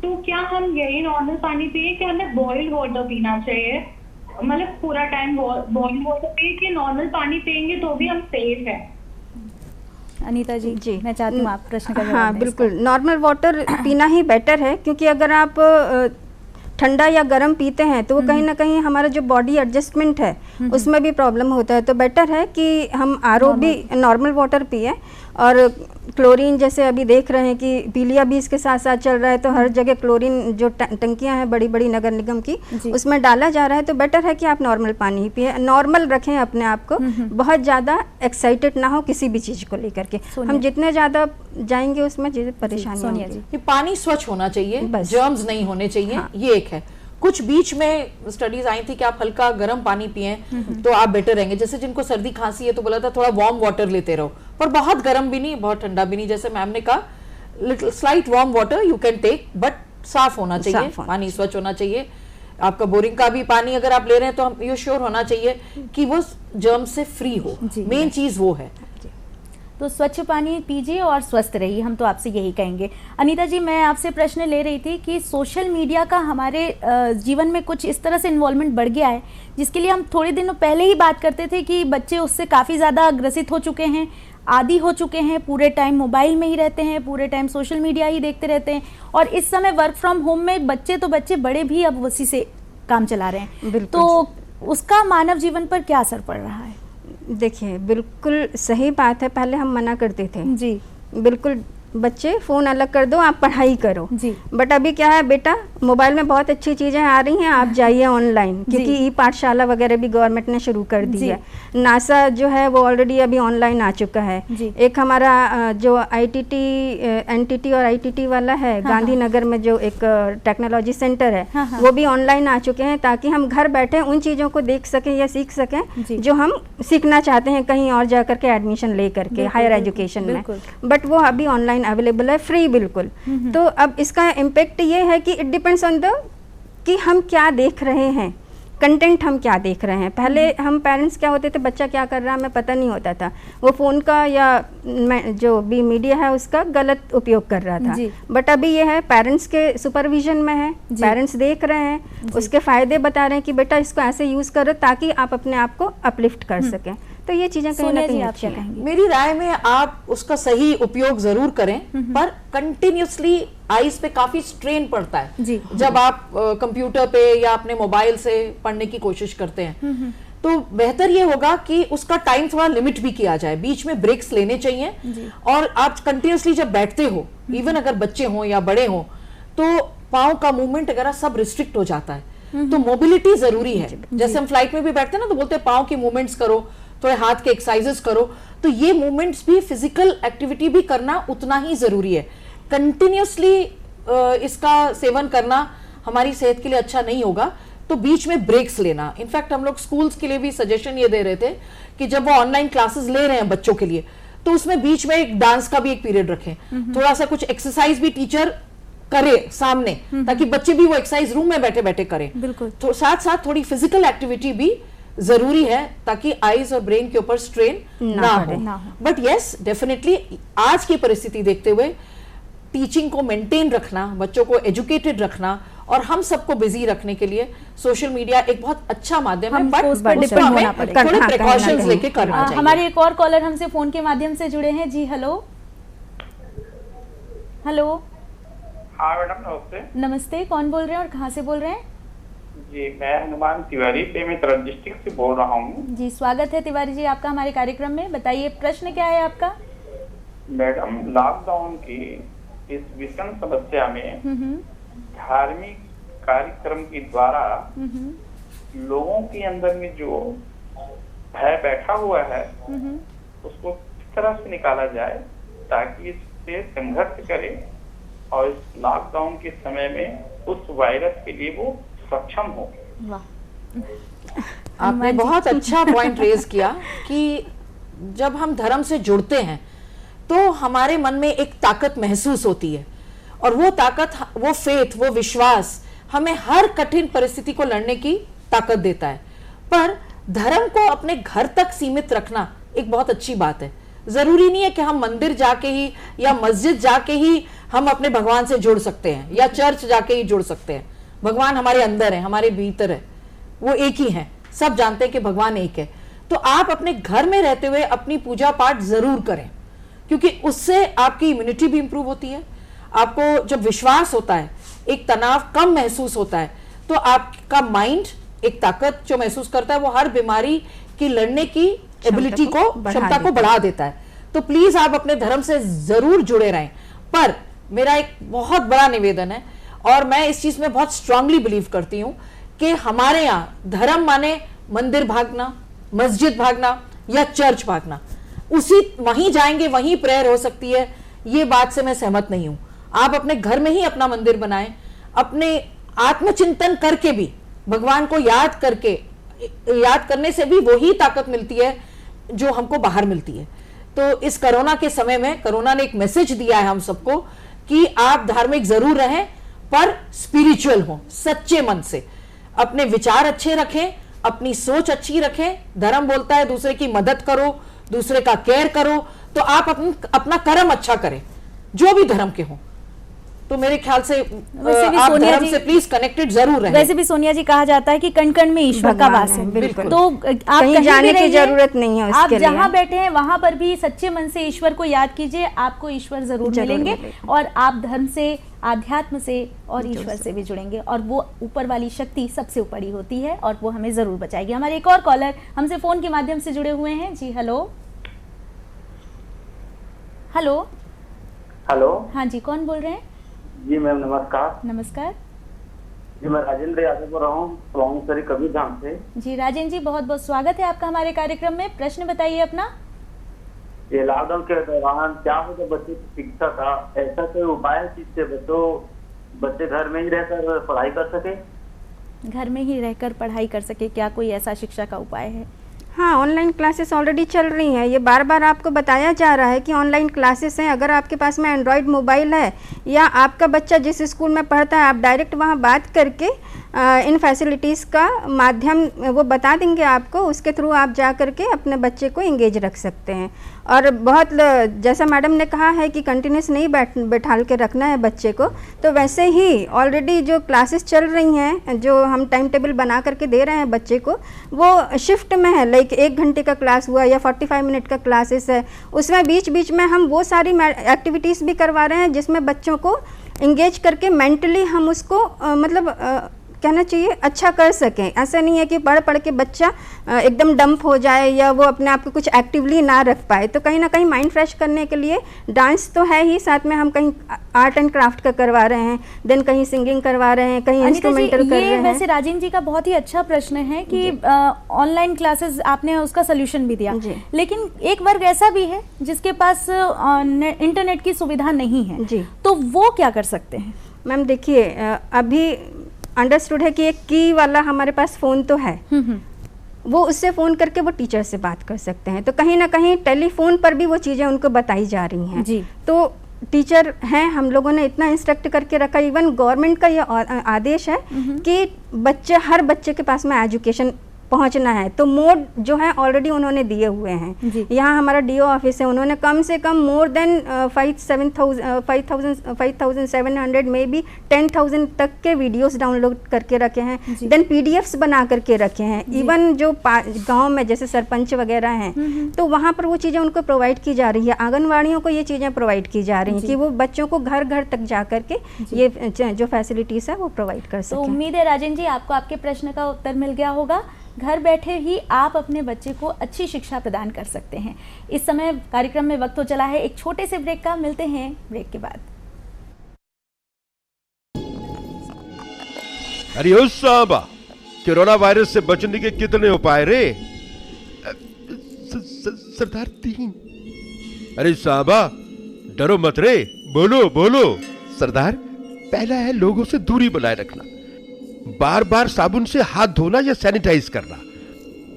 तो क्या हम यही नॉर्मल पानी पिए कि हमें बॉइल्ड वाटर पीना चाहिए? मतलब पूरा टाइम बॉइल्ड वाटर पिए कि नॉर्मल पानी पिएंगे तो भी हम सेफ है? अनीता जी, जी मैं चाहती हूँ आप प्रश्न का जवाब दें। हाँ बिल्कुल, नॉर्मल वाटर पीना ही बेटर है, क्योंकि अगर आप ठंडा या गर्म पीते हैं तो वो कहीं ना कहीं हमारा जो बॉडी एडजस्टमेंट है उसमें भी प्रॉब्लम होता है। तो बेटर है कि हम आरओ भी नॉर्मल वाटर पिए। और क्लोरीन, जैसे अभी देख रहे हैं कि पीलिया भी इसके साथ साथ चल रहा है, तो हर जगह क्लोरीन जो टंकियां हैं बड़ी बड़ी नगर निगम की, उसमें डाला जा रहा है। तो बेटर है कि आप नॉर्मल पानी ही पिए, नॉर्मल रखें अपने आप को, बहुत ज़्यादा एक्साइटेड ना हो किसी भी चीज़ को लेकर के। हम जितने ज़्यादा जाएंगे उसमें परेशानी होगी। ये पानी स्वच्छ होना चाहिए, जर्म्स नहीं होने चाहिए। हाँ। ये एक है। कुछ बीच में स्टडीज आई थी कि आप हल्का गर्म पानी पिए तो आप बेटर रहेंगे। जैसे जिनको सर्दी खांसी है तो बोला था थोड़ा वार्म वाटर लेते रहो, पर बहुत गर्म भी नहीं, बहुत ठंडा भी नहीं। जैसे मैम ने कहा, little slight warm water you can take, but साफ होना चाहिए, पानी स्वच्छ होना चाहिए। आपका बोरिंग का भी पानी अगर आप ले रहे हैं तो हम ये श्योर होना चाहिए कि वो जर्म से फ्री हो, मेन चीज वो है। तो स्वच्छ पानी पीजिए और स्वस्थ रहिए, हम तो आपसे यही कहेंगे। अनीता जी, मैं आपसे प्रश्न ले रही थी कि सोशल मीडिया का हमारे जीवन में कुछ इस तरह से इन्वॉल्वमेंट बढ़ गया है जिसके लिए हम थोड़े दिनों पहले ही बात करते थे कि बच्चे उससे काफ़ी ज़्यादा ग्रसित हो चुके हैं, आदी हो चुके हैं, पूरे टाइम मोबाइल में ही रहते हैं, पूरे टाइम सोशल मीडिया ही देखते रहते हैं। और इस समय वर्क फ्रॉम होम में बच्चे बड़े भी अब उसी से काम चला रहे हैं, तो उसका मानव जीवन पर क्या असर पड़ रहा है? देखिए, बिल्कुल सही बात है। पहले हम मना करते थे जी, बिल्कुल बच्चे फ़ोन अलग कर दो, आप पढ़ाई करो जी। बट अभी क्या है बेटा, मोबाइल में बहुत अच्छी चीज़ें आ रही हैं, आप जाइए ऑनलाइन, क्योंकि ई पाठशाला वगैरह भी गवर्नमेंट ने शुरू कर दी है। नासा जो है वो ऑलरेडी अभी ऑनलाइन आ चुका है। एक हमारा जो ITT NTT और ITT वाला है, गांधीनगर में जो एक टेक्नोलॉजी सेंटर है, वो भी ऑनलाइन आ चुके हैं, ताकि हम घर बैठे उन चीज़ों को देख सकें या सीख सकें जो हम सीखना चाहते हैं कहीं और जा करके एडमिशन ले करके हायर एजुकेशन में। बट वो अभी ऑनलाइन अवेलेबल है, फ्री बिल्कुल। तो अब इसका इम्पेक्ट ये है कि इट डिपेंड्स ऑन द कि हम क्या देख रहे हैं, कंटेंट हम क्या देख रहे हैं। पहले हम पेरेंट्स क्या होते थे, बच्चा क्या कर रहा है हमें पता नहीं होता था, वो फ़ोन का या जो भी मीडिया है उसका गलत उपयोग कर रहा था। बट अभी ये है पेरेंट्स के सुपरविजन में है, पेरेंट्स देख रहे हैं, उसके फ़ायदे बता रहे हैं कि बेटा इसको ऐसे यूज़ करो ताकि आप अपने आप को अपलिफ्ट कर सकें। तो ये चीजें कहीं ना कहीं आप क्या कहेंगे? मेरी राय में आप उसका सही उपयोग जरूर करें, पर कंटिन्यूसली आईज पे काफी स्ट्रेन पड़ता है जी। जब आप कंप्यूटर पे या अपने मोबाइल से पढ़ने की कोशिश करते हैं, तो बेहतर ये होगा कि उसका टाइम थोड़ा लिमिट भी किया जाए, बीच में ब्रेक्स लेने चाहिए। और आप कंटिन्यूसली जब बैठते हो, इवन अगर बच्चे हों या बड़े हों, तो पाँव का मूवमेंट वगैरह सब रिस्ट्रिक्ट हो जाता है। तो मोबिलिटी जरूरी है। जैसे हम फ्लाइट में भी बैठते हैं ना, तो बोलते हैं पाँव की मूवमेंट्स करो, थोड़े हाथ के एक्सरसाइजेस करो। तो ये मूवमेंट्स भी, फिजिकल एक्टिविटी भी करना उतना ही जरूरी है। कंटिन्यूसली इसका सेवन करना हमारी सेहत के लिए अच्छा नहीं होगा, तो बीच में ब्रेक्स लेना। इनफैक्ट हम लोग स्कूल्स के लिए भी सजेशन ये दे रहे थे कि जब वो ऑनलाइन क्लासेस ले रहे हैं बच्चों के लिए, तो उसमें बीच में एक डांस का भी एक पीरियड रखें, थोड़ा सा कुछ एक्सरसाइज भी टीचर करे सामने, ताकि बच्चे भी वो एक्सरसाइज रूम में बैठे बैठे करें। बिल्कुल। तो साथ साथ थोड़ी फिजिकल एक्टिविटी भी जरूरी है, ताकि आईज और ब्रेन के ऊपर स्ट्रेन ना हो। बट यस, डेफिनेटली आज की परिस्थिति देखते हुए टीचिंग को मेंटेन रखना, बच्चों को एजुकेटेड रखना और हम सबको बिजी रखने के लिए सोशल मीडिया एक बहुत अच्छा माध्यम है, बट थोड़े प्रिकॉशंस लेके करना चाहिए। हमारे एक और कॉलर हमसे फोन के माध्यम से जुड़े हैं जी। Hello hello. हाँ मैडम, नमस्ते। नमस्ते, कौन बोल रहे हैं और कहाँ से बोल रहे हैं? जी, मैं हनुमान तिवारी बेमेतरा डिस्ट्रिक्ट से बोल रहा हूँ। जी, स्वागत है तिवारी जी आपका हमारे कार्यक्रम में। बताइए प्रश्न क्या है आपका? मैडम, लॉकडाउन की इस विषम समस्या में धार्मिक कार्यक्रम के द्वारा लोगों के अंदर में जो भय बैठा हुआ है उसको किस तरह से निकाला जाए ताकि इससे संघर्ष करे और इस लॉकडाउन के समय में उस वायरस के लिए वो सक्षम हो। आपने बहुत अच्छा पॉइंट रेज किया कि जब हम धर्म से जुड़ते हैं तो हमारे मन में एक ताकत महसूस होती है, और वो ताकत, वो फेथ, वो विश्वास हमें हर कठिन परिस्थिति को लड़ने की ताकत देता है। पर धर्म को अपने घर तक सीमित रखना एक बहुत अच्छी बात है। जरूरी नहीं है कि हम मंदिर जाके ही या मस्जिद जाके ही हम अपने भगवान से जुड़ सकते हैं, या चर्च जाके ही जुड़ सकते हैं। भगवान हमारे अंदर है, हमारे भीतर है, वो एक ही है। सब जानते हैं कि भगवान एक है। तो आप अपने घर में रहते हुए अपनी पूजा पाठ जरूर करें, क्योंकि उससे आपकी इम्यूनिटी भी इंप्रूव होती है। आपको जब विश्वास होता है, एक तनाव कम महसूस होता है, तो आपका माइंड एक ताकत जो महसूस करता है, वो हर बीमारी की लड़ने की एबिलिटी को, क्षमता को बढ़ा देता है। तो प्लीज आप अपने धर्म से जरूर जुड़े रहें। पर मेरा एक बहुत बड़ा निवेदन है, और मैं इस चीज में बहुत स्ट्रांगली बिलीव करती हूं कि हमारे यहाँ धर्म माने मंदिर भागना, मस्जिद भागना या चर्च भागना, उसी वहीं जाएंगे वहीं प्रेयर हो सकती है, ये बात से मैं सहमत नहीं हूं। आप अपने घर में ही अपना मंदिर बनाएं, अपने आत्मचिंतन करके भी, भगवान को याद करने से भी वही ताकत मिलती है जो हमको बाहर मिलती है। तो इस कोरोना के समय में कोरोना ने एक मैसेज दिया है हम सबको कि आप धार्मिक जरूर रहें, पर स्पिरिचुअल हो, सच्चे मन से। अपने विचार अच्छे रखें, अपनी सोच अच्छी रखें। धर्म बोलता है दूसरे की मदद करो, दूसरे का केयर करो, तो आप अपना कर्म अच्छा करें, जो भी धर्म के हो। तो मेरे ख्याल से आप धर्म से प्लीज कनेक्टेड जरूर रहें। वैसे भी सोनिया जी कहा जाता है कि कण कण में ईश्वर का वास है, बिल्कुल। तो आप कहीं जाने की जरूरत नहीं है, आप जहाँ बैठे हैं वहां पर भी सच्चे मन से ईश्वर को याद कीजिए, आपको ईश्वर जरूर मिलेंगे और आप धर्म से, आध्यात्म से और ईश्वर से भी जुड़ेंगे और वो ऊपर वाली शक्ति सबसे ऊपर ही होती है और वो हमें जरूर बचाएगी। हमारे एक और कॉलर हमसे फोन के माध्यम से जुड़े हुए हैं। जी हेलो। हेलो। हेलो। हाँ जी, कौन बोल रहे हैं? जी मैम नमस्कार। नमस्कार जी, मैं राजेंद्र यादव बोल रहा हूँ कबीरधाम से। जी राजेंद्र जी, बहुत बहुत स्वागत है आपका हमारे कार्यक्रम में। प्रश्न बताइए अपना। ये लॉकडाउन के दौरान क्या होता बच्चे की शिक्षा का ऐसा कोई उपाय है जिससे बच्चे घर में ही रहकर पढ़ाई कर सके? घर में ही रहकर पढ़ाई कर सके, क्या कोई ऐसा शिक्षा का उपाय है? हाँ, ऑनलाइन क्लासेस ऑलरेडी चल रही हैं। ये बार बार आपको बताया जा रहा है कि ऑनलाइन क्लासेस हैं। अगर आपके पास में एंड्रॉयड मोबाइल है या आपका बच्चा जिस स्कूल में पढ़ता है, आप डायरेक्ट वहाँ बात करके इन फैसिलिटीज़ का माध्यम वो बता देंगे आपको, उसके थ्रू आप जा करके अपने बच्चे को इंगेज रख सकते हैं। और बहुत जैसा मैडम ने कहा है कि कंटिन्यूस नहीं बैठाल के रखना है बच्चे को, तो वैसे ही ऑलरेडी जो क्लासेस चल रही हैं, जो हम टाइम टेबल बना करके दे रहे हैं बच्चे को, वो शिफ्ट में है। लाइक 1 घंटे का क्लास हुआ या 45 मिनट का क्लासेस है, उसमें बीच बीच में हम वो सारी एक्टिविटीज़ भी करवा रहे हैं जिसमें बच्चों को इंगेज करके मेंटली हम उसको कहना चाहिए अच्छा कर सकें। ऐसा नहीं है कि पढ़ पढ़ के बच्चा एकदम डंप हो जाए या वो अपने आप को कुछ एक्टिवली ना रख पाए। तो कहीं ना कहीं माइंड फ्रेश करने के लिए डांस तो है ही, साथ में हम कहीं आर्ट एंड क्राफ्ट का करवा रहे हैं, देन कहीं सिंगिंग करवा रहे हैं, कहीं इंस्ट्रूमेंटल कर रहे हैं। वैसे राजेंद्र जी का बहुत ही अच्छा प्रश्न है कि ऑनलाइन क्लासेस आपने उसका सोल्यूशन भी दिया, लेकिन एक वर्ग ऐसा भी है जिसके पास इंटरनेट की सुविधा नहीं है जी, तो वो क्या कर सकते हैं? मैम देखिए, अभी अंडरस्टूड है कि एक की वाला हमारे पास फ़ोन तो है, वो उससे फ़ोन करके वो टीचर से बात कर सकते हैं। तो कहीं ना कहीं टेलीफोन पर भी वो चीज़ें उनको बताई जा रही हैं जी। तो टीचर हैं, हम लोगों ने इतना इंस्ट्रक्ट करके रखा, इवन गवर्नमेंट का ये आदेश है कि हर बच्चे के पास में एजुकेशन पहुंचना है। तो मोड जो है ऑलरेडी उन्होंने दिए हुए हैं। यहाँ हमारा डीओ ऑफिस है, उन्होंने कम से कम मोर देन 5,700 में भी 10,000 तक के वीडियोस डाउनलोड करके रखे हैं, देन पीडीएफ्स बना करके रखे हैं। इवन जो गांव में जैसे सरपंच वगैरह हैं, तो वहाँ पर वो चीज़ें उनको प्रोवाइड की जा रही है। आंगनवाड़ियों को ये चीज़ें प्रोवाइड की जा रही हैं कि वो बच्चों को घर घर तक जा करके ये जो फैसिलिटीज़ है वो प्रोवाइड कर सकें। तो उम्मीद है राजेंद्र जी आपको आपके प्रश्न का उत्तर मिल गया होगा। घर बैठे ही आप अपने बच्चे को अच्छी शिक्षा प्रदान कर सकते हैं। इस समय कार्यक्रम में वक्त हो चला है एक छोटे से ब्रेक का, मिलते हैं ब्रेक के बाद। अरे ओ साहबा, कोरोना वायरस से बचने के कितने उपाय रे? सरदार 3। अरे साहबा डरो मत रे, बोलो बोलो। सरदार, पहला है लोगों से दूरी बनाए रखना, बार बार साबुन से हाथ धोना या सैनिटाइज करना,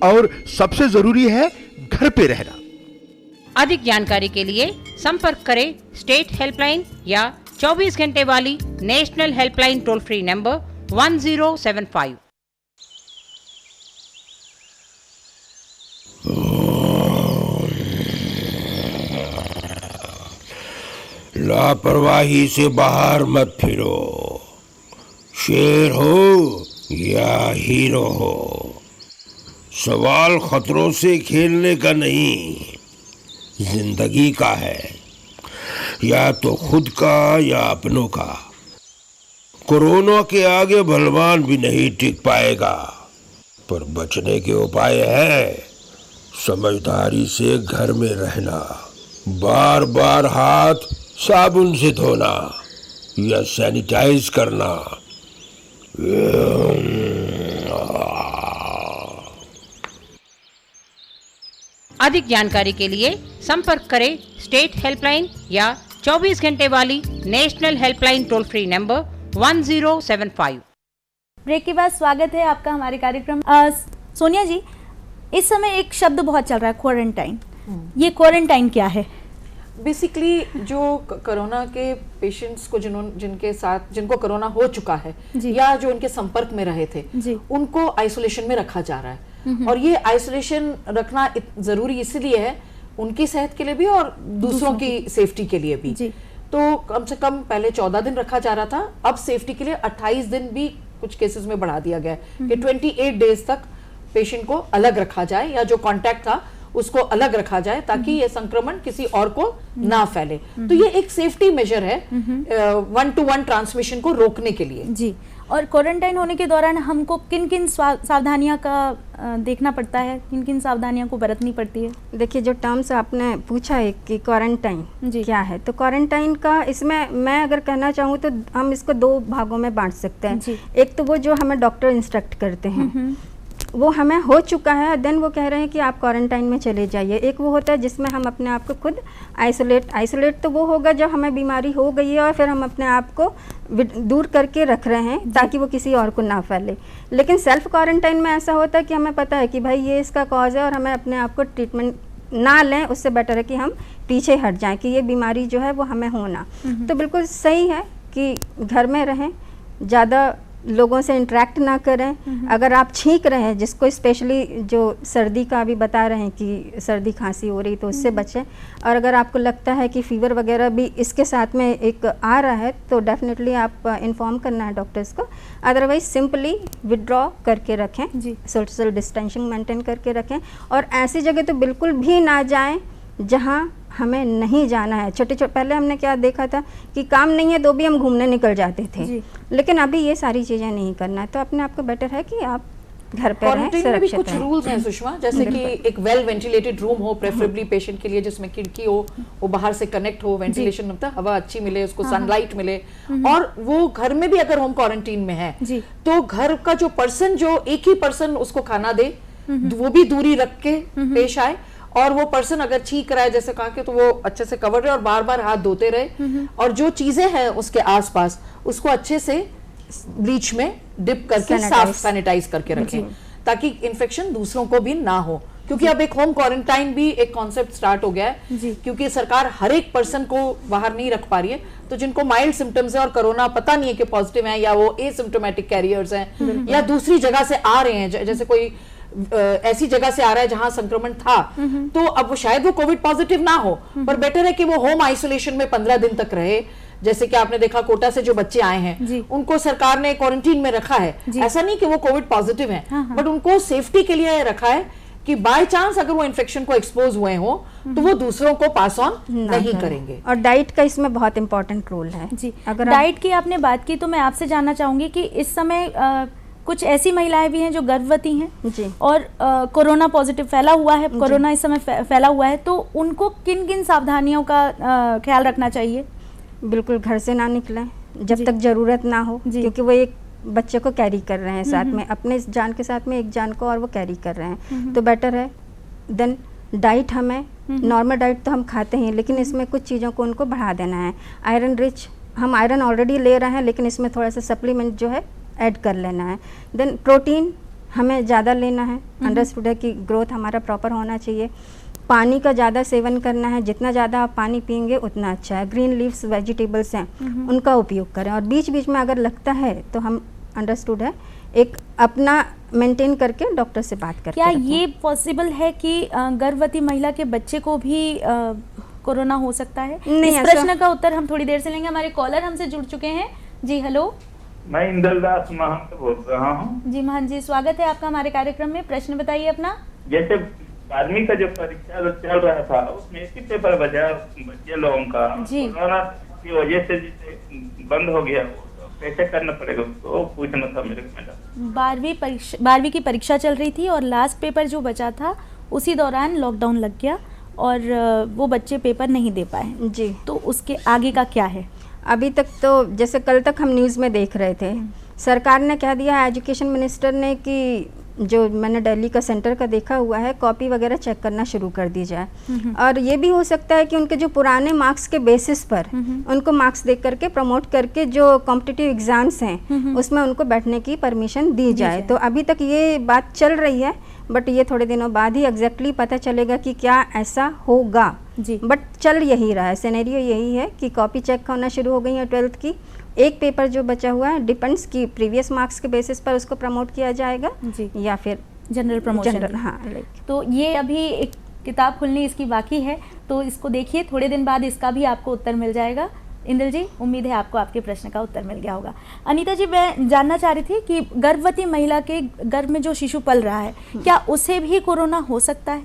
और सबसे जरूरी है घर पे रहना। अधिक जानकारी के लिए संपर्क करें स्टेट हेल्पलाइन या 24 घंटे वाली national helpline toll free number 1075। लापरवाही से बाहर मत फिरो, शेर हो या हीरो हो, सवाल खतरों से खेलने का नहीं, जिंदगी का है, या तो खुद का या अपनों का। कोरोना के आगे बलवान भी नहीं टिक पाएगा, पर बचने के उपाय है समझदारी से घर में रहना, बार बार हाथ साबुन से धोना या सैनिटाइज करना। अधिक जानकारी के लिए संपर्क करें स्टेट हेल्पलाइन या 24 घंटे वाली national helpline toll free number 1075। Break के बाद स्वागत है आपका हमारे कार्यक्रम। सोनिया जी, इस समय एक शब्द बहुत चल रहा है, क्वारंटाइन। ये क्वारंटाइन क्या है? बेसिकली जो कोरोना के पेशेंट्स को जिनको कोरोना हो चुका है या जो उनके संपर्क में रहे थे उनको आइसोलेशन में रखा जा रहा है। और ये आइसोलेशन रखना जरूरी इसलिए है उनकी सेहत के लिए भी और दूसरों की सेफ्टी के लिए भी। तो कम से कम पहले 14 दिन रखा जा रहा था, अब सेफ्टी के लिए 28 दिन भी कुछ केसेस में बढ़ा दिया गया है कि 28 डेज तक पेशेंट को अलग रखा जाए या जो कांटेक्ट था उसको अलग रखा जाए ताकि ये संक्रमण किसी और को ना फैले। तो ये एक सेफ्टी मेजर है 1-to-1 ट्रांसमिशन को रोकने के लिए। जी, और क्वारंटाइन होने के दौरान हमको किन किन सावधानियां का देखना पड़ता है, किन किन सावधानियों को बरतनी पड़ती है? देखिए, जो टर्म्स आपने पूछा है कि क्वारंटाइन क्या है, तो क्वारंटाइन का इसमें मैं अगर कहना चाहूँ तो हम इसको 2 भागों में बांट सकते हैं। एक तो वो जो हमें डॉक्टर इंस्ट्रक्ट करते हैं, वो हमें हो चुका है, देन वो कह रहे हैं कि आप क्वारंटाइन में चले जाइए। एक वो होता है जिसमें हम अपने आप को खुद आइसोलेट तो वो होगा जब हमें बीमारी हो गई है और फिर हम अपने आप को दूर करके रख रहे हैं ताकि वो किसी और को ना फैले। लेकिन सेल्फ क्वारंटाइन में ऐसा होता है कि हमें पता है कि भाई ये इसका कॉज है और हमें अपने आप को ट्रीटमेंट ना लें, उससे बेटर है कि हम पीछे हट जाएं कि ये बीमारी जो है वो हमें होना। तो बिल्कुल सही है कि घर में रहें, ज़्यादा लोगों से इंटरेक्ट ना करें। अगर आप छींक रहे हैं, जिसको स्पेशली जो सर्दी का अभी बता रहे हैं कि सर्दी खांसी हो रही, तो उससे बचें। और अगर आपको लगता है कि फीवर वगैरह भी इसके साथ में एक आ रहा है तो डेफिनेटली आप इन्फॉर्म करना है डॉक्टर्स को। अदरवाइज सिंपली विड्रॉ करके रखें, सोशल डिस्टेंसिंग मेंटेन करके रखें और ऐसी जगह तो बिल्कुल भी ना जाएं जहां हमें नहीं जाना है। छोटे पहले हमने क्या देखा था कि काम नहीं है तो भी हम घूमने निकल जाते थे, लेकिन अभी ये सारी चीज़ें नहीं करना है। तो अपने आप को बेटर है कि आप घर पे रहें, सुरक्षित रहें। कुछ रूल्स हैं सुषमा, जैसे कि एक वेल वेंटिलेटेड रूम हो प्रेफरेबली पेशेंट के लिए, जिसमें खिड़की हो, वो बाहर से कनेक्ट हो, वेंटिलेशन होता है, हवा अच्छी मिले, उसको सनलाइट मिले। और वो घर में भी अगर होम क्वारंटीन में है तो घर का जो पर्सन, जो एक ही पर्सन उसको खाना दे, वो भी दूरी रख के पेश आए। और वो पर्सन अगर छींक रहा है जैसे कहा कि, तो वो अच्छे से कवर रहे और बार बार हाथ धोते रहे। और जो चीजें हैं उसके आसपास उसको अच्छे से ब्लीच में डिप करके साफ सैनिटाइज करके रखें ताकि इन्फेक्शन दूसरों को भी ना हो। क्योंकि अब एक होम क्वारंटाइन भी एक कॉन्सेप्ट स्टार्ट हो गया है, क्योंकि सरकार हर एक पर्सन को बाहर नहीं रख पा रही है। तो जिनको माइल्ड सिम्टम्स है और कोरोना पता नहीं है कि पॉजिटिव है या वो एसिम्प्टोमेटिक कैरियर्स हैं या दूसरी जगह से आ रहे हैं, जैसे कोई ऐसी जगह से आ रहा है जहां संक्रमण था, तो अब शायद वो कोविड पॉजिटिव ना हो, पर बेटर है कि वो होम आइसोलेशन में 15 दिन तक रहे। जैसे कि आपने देखा कोटा से जो बच्चे आए हैं उनको सरकार ने क्वारंटीन में रखा है। ऐसा नहीं कि वो कोविड पॉजिटिव हैं, बट उनको सेफ्टी के लिए रखा है कि बाय चांस अगर वो इन्फेक्शन को एक्सपोज हुए हो तो वो दूसरों को पास ऑन नहीं करेंगे। और डाइट का इसमें बहुत इंपॉर्टेंट रोल है। जी, अगर डाइट की आपने बात की तो मैं आपसे जानना चाहूंगी कि इस समय कुछ ऐसी महिलाएं भी हैं जो गर्भवती हैं और कोरोना पॉजिटिव फैला हुआ है, कोरोना इस समय फैला हुआ है, तो उनको किन किन सावधानियों का ख्याल रखना चाहिए? बिल्कुल घर से ना निकलें जब तक ज़रूरत ना हो, क्योंकि वो एक बच्चे को कैरी कर रहे हैं साथ में, अपने जान के साथ में एक जान को और वो कैरी कर रहे हैं। तो बेटर है। देन डाइट, हमें नॉर्मल डाइट तो हम खाते हैं, लेकिन इसमें कुछ चीज़ों को उनको बढ़ा देना है। आयरन रिच, हम आयरन ऑलरेडी ले रहे हैं, लेकिन इसमें थोड़ा सा सप्लीमेंट जो है ऐड कर लेना है। देन प्रोटीन हमें ज़्यादा लेना है, अंडरस्टूड है कि ग्रोथ हमारा प्रॉपर होना चाहिए। पानी का ज़्यादा सेवन करना है, जितना ज़्यादा आप पानी पिएंगे उतना अच्छा है। ग्रीन लीव्स वेजिटेबल्स हैं उनका उपयोग करें, और बीच बीच में अगर लगता है तो हम, अंडरस्टूड है, एक अपना मेंटेन करके डॉक्टर से बात करके क्या ये पॉसिबल है कि गर्भवती महिला के बच्चे को भी कोरोना हो सकता है? इस प्रश्न का उत्तर हम थोड़ी देर से लेंगे। हमारे कॉलर हमसे जुड़ चुके हैं। जी हेलो, मैं इंद्रदास महंत बोल रहा हूँ। जी महंत जी, स्वागत है आपका हमारे कार्यक्रम में। प्रश्न बताइए अपना। जैसे 12वीं का जो परीक्षा चल रहा था उसमें एक ही पेपर बचा बच्चे लोगों का, कोरोना की वजह से बंद हो गया, कैसे करना पड़ेगा उसको पूछना था मेरे को। 12वीं की परीक्षा चल रही थी और लास्ट पेपर जो बचा था उसी दौरान लॉकडाउन लग गया और वो बच्चे पेपर नहीं दे पाए। जी, तो उसके आगे का क्या है? अभी तक तो जैसे कल तक हम न्यूज़ में देख रहे थे, सरकार ने कह दिया, एजुकेशन मिनिस्टर ने, कि जो मैंने दिल्ली का सेंटर का देखा हुआ है, कॉपी वगैरह चेक करना शुरू कर दी जाए। और ये भी हो सकता है कि उनके जो पुराने मार्क्स के बेसिस पर उनको मार्क्स देख करके प्रमोट करके जो कॉम्पिटिटिव एग्जाम्स हैं उसमें उनको बैठने की परमिशन दी जाए। तो अभी तक ये बात चल रही है, बट ये थोड़े दिनों बाद ही एग्जैक्टली पता चलेगा कि क्या ऐसा होगा जी। बट चल यही रहा है, सिनेरियो यही है कि कॉपी चेक होना शुरू हो गई है 12th की। एक पेपर जो बचा हुआ है डिपेंड्स कि प्रीवियस मार्क्स के बेसिस पर उसको प्रमोट किया जाएगा जी, या फिर जनरल प्रमोशन। हाँ, तो ये अभी एक किताब खुलनी इसकी बाकी है, तो इसको देखिए, थोड़े दिन बाद इसका भी आपको उत्तर मिल जाएगा। इंद्र जी, उम्मीद है आपको आपके प्रश्न का उत्तर मिल गया होगा। अनीता जी, मैं जानना चाह रही थी कि गर्भवती महिला के गर्भ में जो शिशु पल रहा है, क्या उसे भी कोरोना हो सकता है?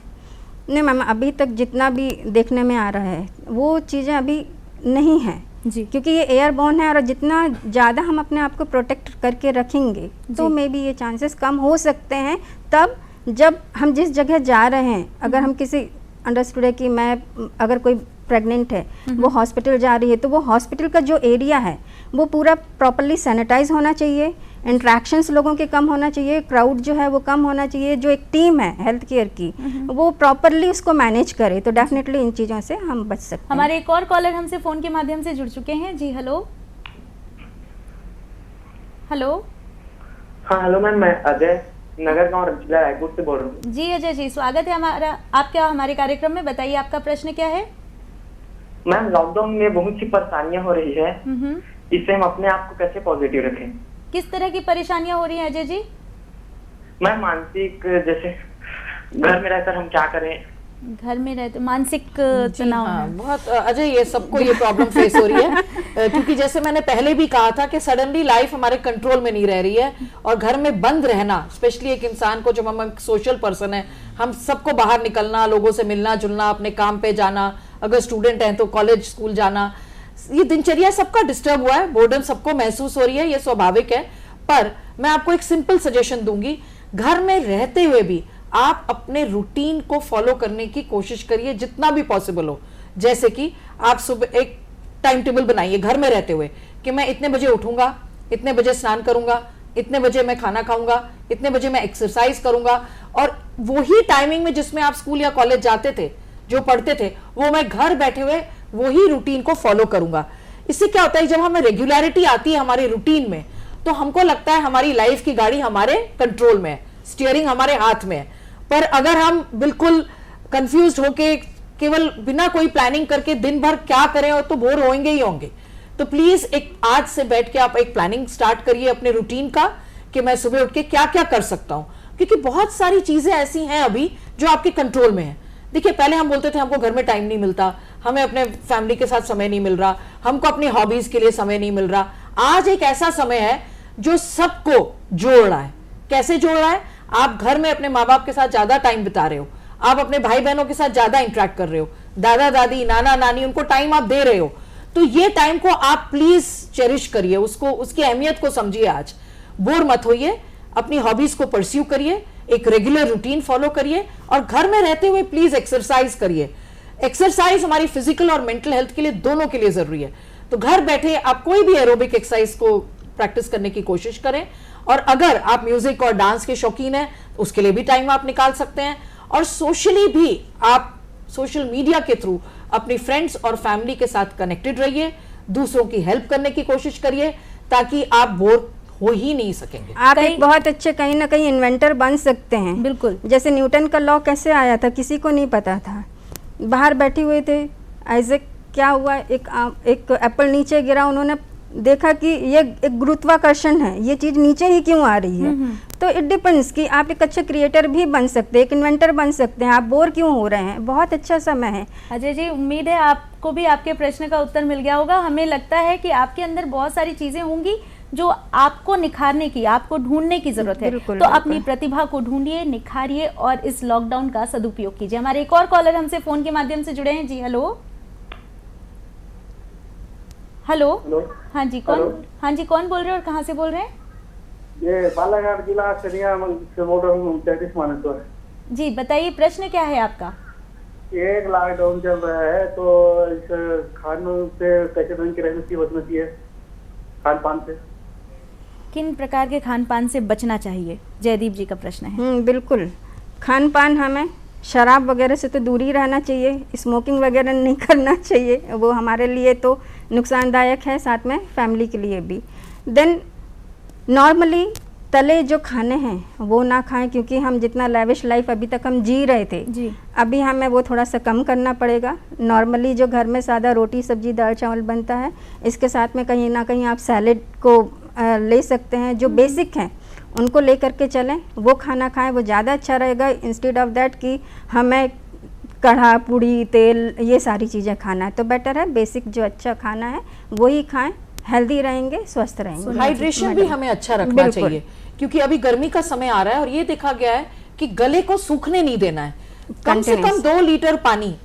नहीं मैम, अभी तक जितना भी देखने में आ रहा है वो चीज़ें अभी नहीं हैं जी, क्योंकि ये एयरबॉर्न है और जितना ज़्यादा हम अपने आप को प्रोटेक्ट करके रखेंगे तो मे बी ये चांसेस कम हो सकते हैं। तब जब हम जिस जगह जा रहे हैं, अगर हम किसी अंडरस्टूड है कि मैं अगर कोई प्रेग्नेंट है, वो हॉस्पिटल जा रही है, तो वो हॉस्पिटल का जो एरिया है वो पूरा प्रॉपरली सैनिटाइज होना चाहिए, इंट्रैक्शंस लोगों के कम होना चाहिए, क्राउड जो है वो कम होना चाहिए। जो एक टीम है हेल्थ केयर की वो प्रॉपरली उसको मैनेज करे, तो डेफिनेटली इन चीज़ों से हम बच सकते हैं। हमारे एक और कॉलर हमसे फ़ोन के माध्यम से जुड़ चुके हैं जी। Hello hello. हाँ हेलो मैम, मैं अजय नगर गाँव जिला रायपुर से बोल रहा हूँ। जी अजय जी, स्वागत है आपका हमारे कार्यक्रम में। बताइए आपका प्रश्न क्या है? मैम, लॉकडाउन में बहुत सी परेशानियां हो रही है, इससे हम अपने आप को कैसे पॉजिटिव रखें? किस तरह की परेशानियां हो रही हैं अजय जी? मैम, मानसिक, जैसे घर में रहकर हम क्या करें? घर में रहते मानसिक तनाव। हाँ, बहुत अजय, ये सबको ये प्रॉब्लम फेस हो रही है क्योंकि जैसे मैंने पहले भी कहा था कि सडनली लाइफ हमारे कंट्रोल में नहीं रह रही है, और घर में बंद रहना, स्पेशली एक इंसान को, जब हम एक सोशल पर्सन है, हम सबको बाहर निकलना, लोगों से मिलना जुलना, अपने काम पे जाना, अगर स्टूडेंट हैं तो कॉलेज स्कूल जाना, ये दिनचर्या सबका डिस्टर्ब हुआ है, बोर्डम सबको महसूस हो रही है, ये स्वाभाविक है। पर मैं आपको एक सिंपल सजेशन दूंगी, घर में रहते हुए भी आप अपने रूटीन को फॉलो करने की कोशिश करिए जितना भी पॉसिबल हो। जैसे कि आप सुबह एक टाइम टेबल बनाइए घर में रहते हुए कि मैं इतने बजे उठूंगा, इतने बजे स्नान करूंगा, इतने बजे मैं खाना खाऊंगा, इतने बजे मैं एक्सरसाइज करूंगा, और वही टाइमिंग में जिसमें आप स्कूल या कॉलेज जाते थे, जो पढ़ते थे, वो मैं घर बैठे हुए वही रूटीन को फॉलो करूंगा। इससे क्या होता है, जब हमें रेगुलरिटी आती है हमारी रूटीन में, तो हमको लगता है हमारी लाइफ की गाड़ी हमारे कंट्रोल में है, स्टीयरिंग हमारे हाथ में है। पर अगर हम बिल्कुल कंफ्यूज होके केवल बिना कोई प्लानिंग करके दिन भर क्या करें, और तो बोर होंगे ही होंगे। तो प्लीज एक आज से बैठ के आप एक प्लानिंग स्टार्ट करिए अपने रूटीन का कि मैं सुबह उठ के क्या क्या कर सकता हूं, क्योंकि बहुत सारी चीजें ऐसी हैं अभी जो आपके कंट्रोल में है। देखिए, पहले हम बोलते थे हमको घर में टाइम नहीं मिलता, हमें अपने फैमिली के साथ समय नहीं मिल रहा, हमको अपनी हॉबीज के लिए समय नहीं मिल रहा। आज एक ऐसा समय है जो सबको जोड़ रहा है। कैसे जोड़ रहा है? आप घर में अपने माँ बाप के साथ ज्यादा टाइम बिता रहे हो, आप अपने भाई बहनों के साथ ज्यादा इंटरेक्ट कर रहे हो, दादा दादी नाना नानी उनको टाइम आप दे रहे हो। तो ये टाइम को आप प्लीज चेरिश करिए, उसको, उसकी अहमियत को समझिए। आज बोर मत होइए, अपनी हॉबीज को परस्यू करिए, एक रेगुलर रूटीन फॉलो करिए, और घर में रहते हुए प्लीज एक्सरसाइज करिए। एक्सरसाइज हमारी फिजिकल और मेंटल हेल्थ के लिए, दोनों के लिए जरूरी है। तो घर बैठे आप कोई भी एरोबिक एक्सरसाइज को प्रैक्टिस करने की कोशिश करें, और अगर आप म्यूजिक और डांस के शौकीन हैं तो उसके लिए भी टाइम आप निकाल सकते हैं। और सोशली भी आप सोशल मीडिया के थ्रू अपनी फ्रेंड्स और फैमिली के साथ कनेक्टेड रहिए, दूसरों की हेल्प करने की कोशिश करिए, ताकि आप बोर हो ही नहीं सकेंगे। आप एक बहुत अच्छे कहीं ना कहीं इन्वेंटर बन सकते हैं। बिल्कुल, जैसे न्यूटन का लॉ कैसे आया था किसी को नहीं पता था, बाहर बैठे हुए थे, आइजैक क्या हुआ, एक एप्पल नीचे गिरा, उन्होंने देखा कि ये एक गुरुत्वाकर्षण है, ये चीज नीचे ही क्यों आ रही है। तो इट डिपेंड्स कि आप एक अच्छे क्रिएटर भी बन सकते हैं, एक इन्वेंटर बन सकते हैं। आप बोर क्यों हो रहे हैं, बहुत अच्छा समय है। अजय जी, उम्मीद है आपको भी आपके प्रश्न का उत्तर मिल गया होगा। हमें लगता है कि आपके अंदर बहुत सारी चीजें होंगी जो आपको निखारने की, आपको ढूंढने की जरूरत है। तो अपनी प्रतिभा को ढूंढिए, निखारिए और इस लॉकडाउन का सदुपयोग कीजिए। हमारे एक और कॉलर हमसे फोन के माध्यम से जुड़े हैं जी। Hello hello. हाँ जी, कौन? हाँ जी, कौन बोल रहे हैं और कहाँ से बोल रहे हैं? ये बालाघाट जिला सरिया से बोल रहा हूँ, जगदीश मानेश्वर जी। बताइए प्रश्न क्या है आपका? एक लॉकडाउन चल रहा है, तो इस खान से कैसे ढंग की रहने की बचना चाहिए, खान पान से किन प्रकार के खान पान से बचना चाहिए, जयदीप जी का प्रश्न है। बिल्कुल, खान पान हमें शराब वगैरह से तो दूर ही रहना चाहिए, स्मोकिंग वगैरह नहीं करना चाहिए, वो हमारे लिए तो नुकसानदायक है, साथ में फैमिली के लिए भी। देन नॉर्मली तले जो खाने हैं वो ना खाएं, क्योंकि हम जितना लेविश लाइफ अभी तक हम जी रहे थे जी, अभी हमें वो थोड़ा सा कम करना पड़ेगा। नॉर्मली जो घर में सादा रोटी सब्जी दाल चावल बनता है, इसके साथ में कहीं ना कहीं आप सैलेड को ले सकते हैं, जो बेसिक हैं उनको ले करके चलें, वो खाना खाएं, वो ज़्यादा अच्छा रहेगा। इंस्टेड ऑफ दैट कि हमें कढ़ा पूड़ी तेल ये सारी चीज़ें खाना है, तो बेटर है बेसिक जो अच्छा खाना है वही खाएं, हेल्दी रहेंगे, स्वस्थ रहेंगे। हाइड्रेशन भी हमें अच्छा रखना चाहिए, क्योंकि अभी गर्मी का समय आ रहा है और ये देखा गया है कि गले को सूखने नहीं देना है। कम से कम 2 लीटर पानी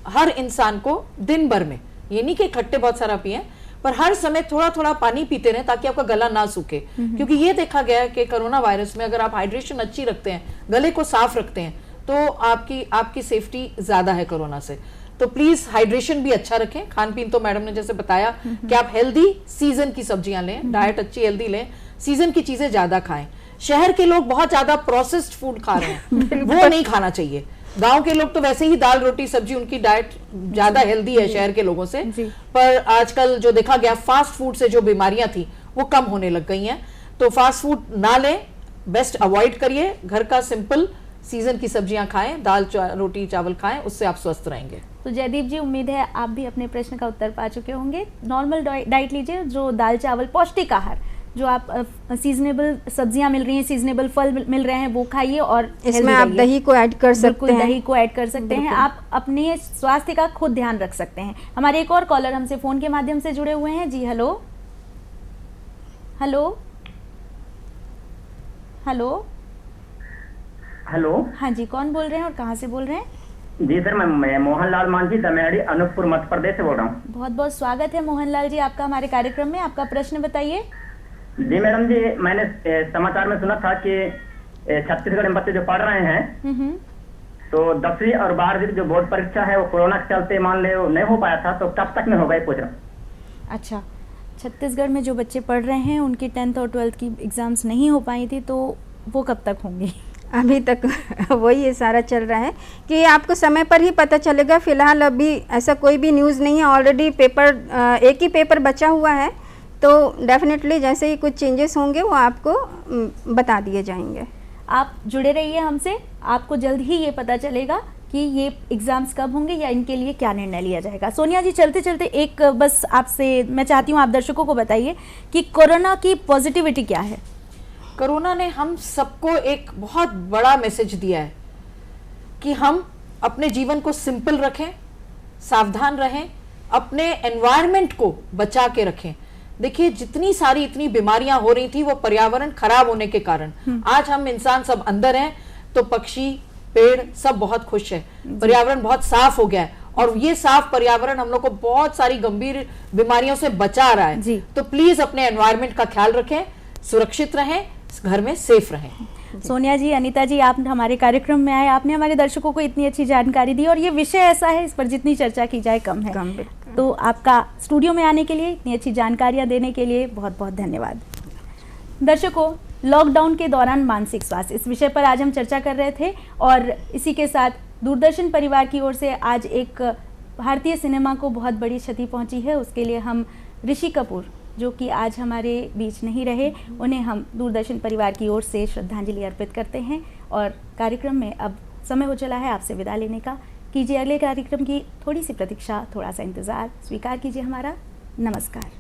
हर इंसान को दिन भर में, ये नहीं कि इकट्ठे बहुत सारा पिए, पर हर समय थोड़ा थोड़ा पानी पीते रहें ताकि आपका गला ना सूखे। क्योंकि ये देखा गया है कि कोरोना वायरस में अगर आप हाइड्रेशन अच्छी रखते हैं, गले को साफ रखते हैं, तो आपकी सेफ्टी ज्यादा है कोरोना से। तो प्लीज हाइड्रेशन भी अच्छा रखें। खान पीन तो मैडम ने जैसे बताया कि आप हेल्दी सीजन की सब्जियां लें, डाइट अच्छी हेल्दी लें, सीजन की चीजें ज्यादा खाएं। शहर के लोग बहुत ज्यादा प्रोसेस्ड फूड खा रहे हैं, वो नहीं खाना चाहिए। गांव के लोग तो वैसे ही दाल रोटी सब्जी, उनकी डाइट ज्यादा हेल्दी है शहर के लोगों से। पर आजकल जो देखा गया फास्ट फूड से जो बीमारियां थी वो कम होने लग गई हैं, तो फास्ट फूड ना लें, बेस्ट अवॉइड करिए। घर का सिंपल सीजन की सब्जियां खाएं, दाल रोटी चावल खाएं, उससे आप स्वस्थ रहेंगे। तो जयदीप जी, उम्मीद है आप भी अपने प्रश्न का उत्तर पा चुके होंगे। नॉर्मल डाइट लीजिए, जो दाल चावल पौष्टिक आहार, जो आप सीजनेबल सब्जियां मिल रही हैं, सीजनेबल फल मिल रहे हैं, वो खाइए। और इसमें आप दही को ऐड कर सकते हैं, दही को ऐड कर सकते हैं। आप अपने स्वास्थ्य का खुद ध्यान रख सकते हैं। हमारे एक और कॉलर हमसे फोन के माध्यम से जुड़े हुए हैं। जी हेलो हेलो हेलो हेलो। हाँ जी, कौन बोल रहे हैं और कहाँ से बोल रहे हैं? जी सर, मैं मोहनलाल मांझी, दमेड़ी, अनूपपुर, मध्य प्रदेश से बोल रहा हूँ। बहुत बहुत स्वागत है मोहनलाल जी आपका हमारे कार्यक्रम में। आपका प्रश्न बताइए। जी मैडम जी, मैंने समाचार में सुना था कि छत्तीसगढ़ में बच्चे जो पढ़ रहे हैं, तो 10वीं और 12वीं जो बोर्ड परीक्षा है वो कोरोना के चलते मान ले नहीं हो पाया था, तो कब तक में होगा ये पूछ रहा हूँ। अच्छा, छत्तीसगढ़ में जो बच्चे पढ़ रहे हैं उनकी 10th और 12th की एग्जाम्स नहीं हो पाई थी, तो वो कब तक होंगी? अभी तक वही ये सारा चल रहा है कि आपको समय पर ही पता चलेगा। फिलहाल अभी ऐसा कोई भी न्यूज़ नहीं है। ऑलरेडी पेपर एक ही पेपर बचा हुआ है, तो डेफिनेटली जैसे ही कुछ चेंजेस होंगे वो आपको बता दिए जाएंगे। आप जुड़े रहिए हमसे, आपको जल्द ही ये पता चलेगा कि ये एग्ज़ाम्स कब होंगे या इनके लिए क्या निर्णय लिया जाएगा। सोनिया जी, चलते चलते एक बस आपसे मैं चाहती हूँ आप दर्शकों को बताइए कि कोरोना की पॉजिटिविटी क्या है। कोरोना ने हम सबको एक बहुत बड़ा मैसेज दिया है कि हम अपने जीवन को सिंपल रखें, सावधान रहें, अपने एनवायरनमेंट को बचा के रखें। देखिए, जितनी सारी इतनी बीमारियां हो रही थी वो पर्यावरण खराब होने के कारण। आज हम इंसान सब अंदर हैं, तो पक्षी पेड़ सब बहुत खुश है, पर्यावरण बहुत साफ हो गया है, और ये साफ पर्यावरण हम लोग को बहुत सारी गंभीर बीमारियों से बचा रहा है। तो प्लीज अपने एनवायरनमेंट का ख्याल रखें, सुरक्षित रहें, घर में सेफ रहें। सोनिया जी, अनीता जी, आप हमारे कार्यक्रम में आए, आपने हमारे दर्शकों को इतनी अच्छी जानकारी दी, और ये विषय ऐसा है इस पर जितनी चर्चा की जाए कम है। तो आपका स्टूडियो में आने के लिए, इतनी अच्छी जानकारियां देने के लिए बहुत बहुत धन्यवाद। दर्शकों, लॉकडाउन के दौरान मानसिक स्वास्थ्य, इस विषय पर आज हम चर्चा कर रहे थे, और इसी के साथ दूरदर्शन परिवार की ओर से आज एक भारतीय सिनेमा को बहुत बड़ी क्षति पहुंची है। उसके लिए हम ऋषि कपूर, जो कि आज हमारे बीच नहीं रहे, उन्हें हम दूरदर्शन परिवार की ओर से श्रद्धांजलि अर्पित करते हैं। और कार्यक्रम में अब समय हो चला है आपसे विदा लेने का। कीजिए अगले कार्यक्रम की थोड़ी सी प्रतीक्षा, थोड़ा सा इंतज़ार, स्वीकार कीजिए हमारा नमस्कार।